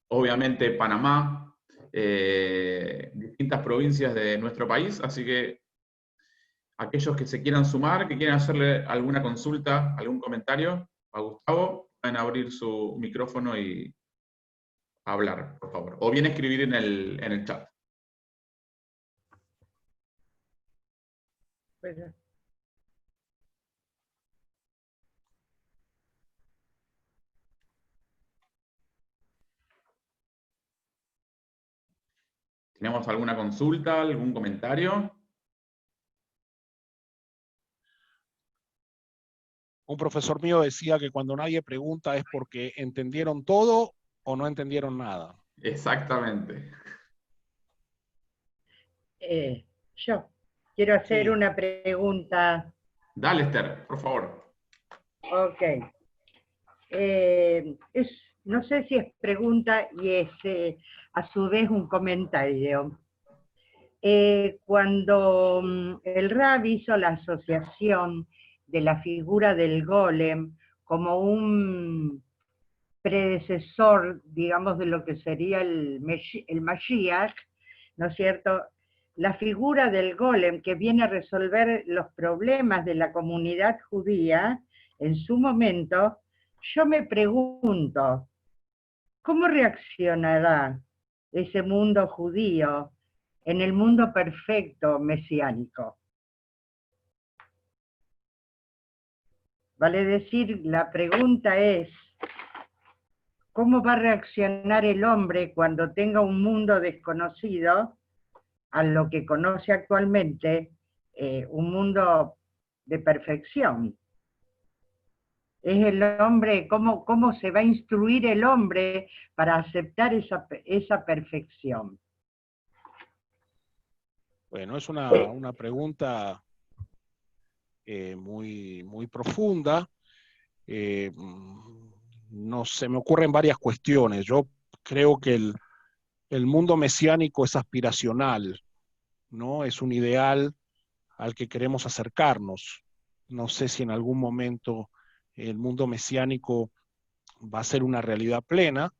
obviamente Panamá, distintas provincias de nuestro país, así que aquellos que se quieran sumar, que quieran hacerle alguna consulta, algún comentario a Gustavo, pueden abrir su micrófono y hablar, por favor. O bien escribir en el chat. ¿Tenemos alguna consulta, algún comentario? Un profesor mío decía que cuando nadie pregunta es porque entendieron todo o no entendieron nada. Exactamente. Yo quiero hacer Sí. una pregunta. Dale, Esther, por favor. Ok. No sé si es pregunta y es a su vez un comentario. Cuando el Rab hizo la asociación de la figura del golem como un predecesor, digamos, de lo que sería el Mashiach, ¿no es cierto? La figura del golem que viene a resolver los problemas de la comunidad judía en su momento, yo me pregunto, ¿cómo reaccionará ese mundo judío en el mundo perfecto mesiánico? Vale decir, la pregunta es, ¿cómo va a reaccionar el hombre cuando tenga un mundo desconocido a lo que conoce actualmente, un mundo de perfección? Es el hombre, ¿cómo se va a instruir el hombre para aceptar esa perfección? Bueno, es una pregunta muy profunda. No se me ocurren varias cuestiones. Yo creo que el mundo mesiánico es aspiracional, ¿no? Es un ideal al que queremos acercarnos. No sé si en algún momento el mundo mesiánico va a ser una realidad plena.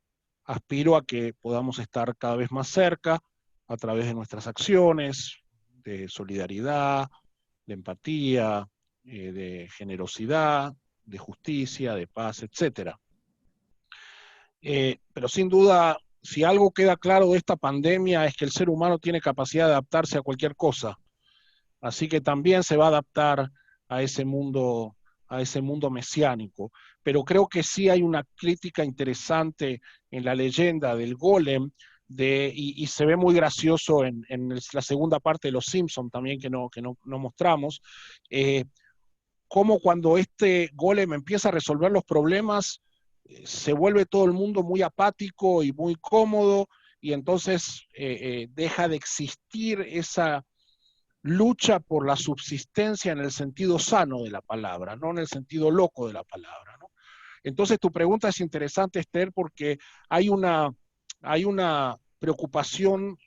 Aspiro a que podamos estar cada vez más cerca a través de nuestras acciones, de solidaridad, de empatía, de generosidad, de justicia, de paz, etc. Pero sin duda, si algo queda claro de esta pandemia es que el ser humano tiene capacidad de adaptarse a cualquier cosa. Así que también se va a adaptar a ese mundo mesiánico. Pero creo que sí hay una crítica interesante en la leyenda del golem, y se ve muy gracioso en la segunda parte de Los Simpson también, que no mostramos, cómo cuando este golem empieza a resolver los problemas, se vuelve todo el mundo muy apático y muy cómodo, y entonces deja de existir esa lucha por la subsistencia en el sentido sano de la palabra, no en el sentido loco de la palabra, ¿no? Entonces tu pregunta es interesante, Esther, porque hay una preocupación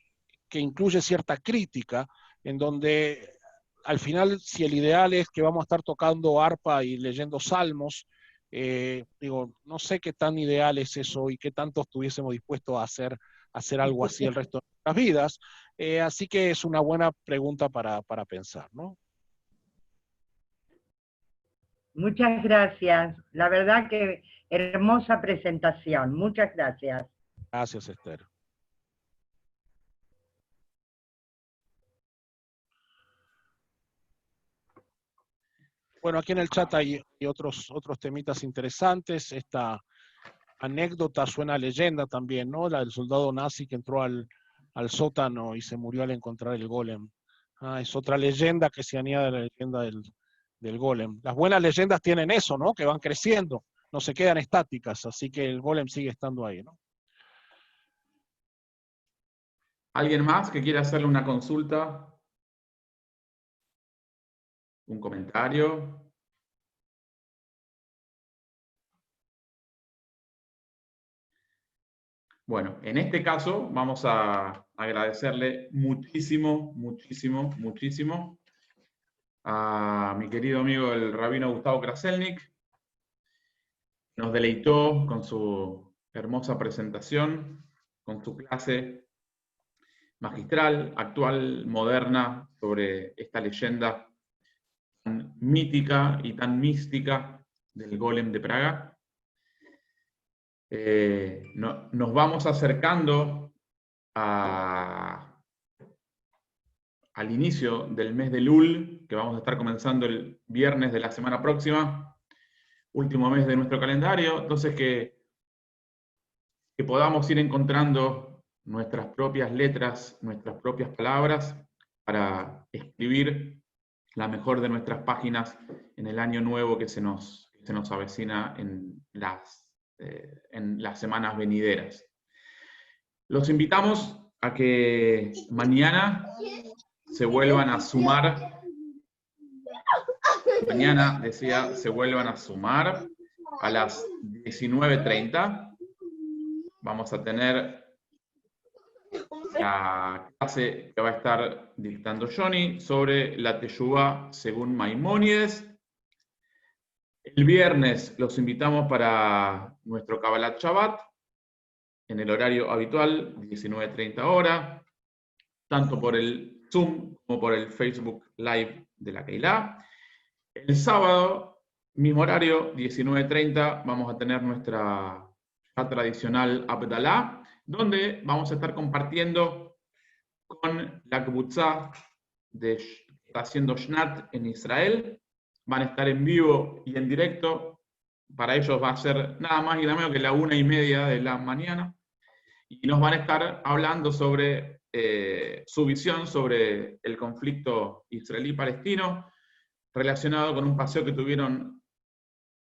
que incluye cierta crítica, en donde al final, si el ideal es que vamos a estar tocando arpa y leyendo salmos, digo, no sé qué tan ideal es eso y qué tanto estuviésemos dispuestos a hacer algo así el resto de nuestras vidas. Así que es una buena pregunta para pensar, ¿no? Muchas gracias. La verdad que hermosa presentación. Muchas gracias. Gracias, Esther. Bueno, aquí en el chat hay otros temitas interesantes. Esta anécdota suena a leyenda también, ¿no? La del soldado nazi que entró al sótano y se murió al encontrar el golem. Es otra leyenda que se añade a la leyenda del golem. Las buenas leyendas tienen eso, ¿no? Que van creciendo, no se quedan estáticas, así que el golem sigue estando ahí, ¿no? ¿Alguien más que quiera hacerle una consulta? ¿Un comentario? Bueno, en este caso vamos a agradecerle muchísimo, muchísimo, muchísimo a mi querido amigo el rabino Gustavo Kraselnik. Nos deleitó con su hermosa presentación, con su clase magistral, actual, moderna, sobre esta leyenda tan mítica y tan mística del golem de Praga. nos vamos acercando al inicio del mes de Lul, que vamos a estar comenzando el viernes de la semana próxima, último mes de nuestro calendario, entonces que podamos ir encontrando nuestras propias letras, nuestras propias palabras, para escribir la mejor de nuestras páginas en el año nuevo que se nos avecina en las semanas venideras. Los invitamos a que mañana se vuelvan a sumar. Mañana, decía, se vuelvan a sumar a las 19:30. Vamos a tener la clase que va a estar dictando Johnny sobre la Teshuvá según Maimónides. El viernes los invitamos para nuestro Kabbalat Shabbat, en el horario habitual, 19:30 horas, tanto por el Zoom como por el Facebook Live de la Keilah. El sábado, mismo horario, 19:30, vamos a tener nuestra tradicional Abdalá, donde vamos a estar compartiendo con la Kibbutzá que está haciendo Shnat en Israel. Van a estar en vivo y en directo. Para ellos va a ser nada más y nada menos que la 1:30 de la mañana. Y nos van a estar hablando sobre su visión sobre el conflicto israelí-palestino, relacionado con un paseo que tuvieron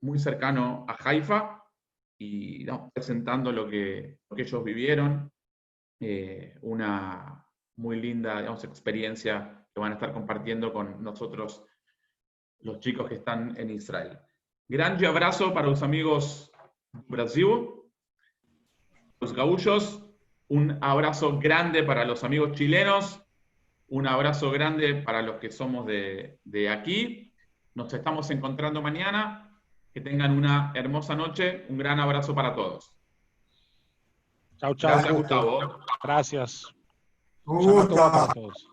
muy cercano a Haifa, y presentando lo que ellos vivieron, una muy linda, experiencia que van a estar compartiendo con nosotros, los chicos que están en Israel. Grande abrazo para los amigos de Brasil, los gaullos, un abrazo grande para los amigos chilenos, un abrazo grande para los que somos de aquí. Nos estamos encontrando mañana. Que tengan una hermosa noche. Un gran abrazo para todos. Chao, chao. Gracias, Gustavo. Gracias. Un gusto. Para todos.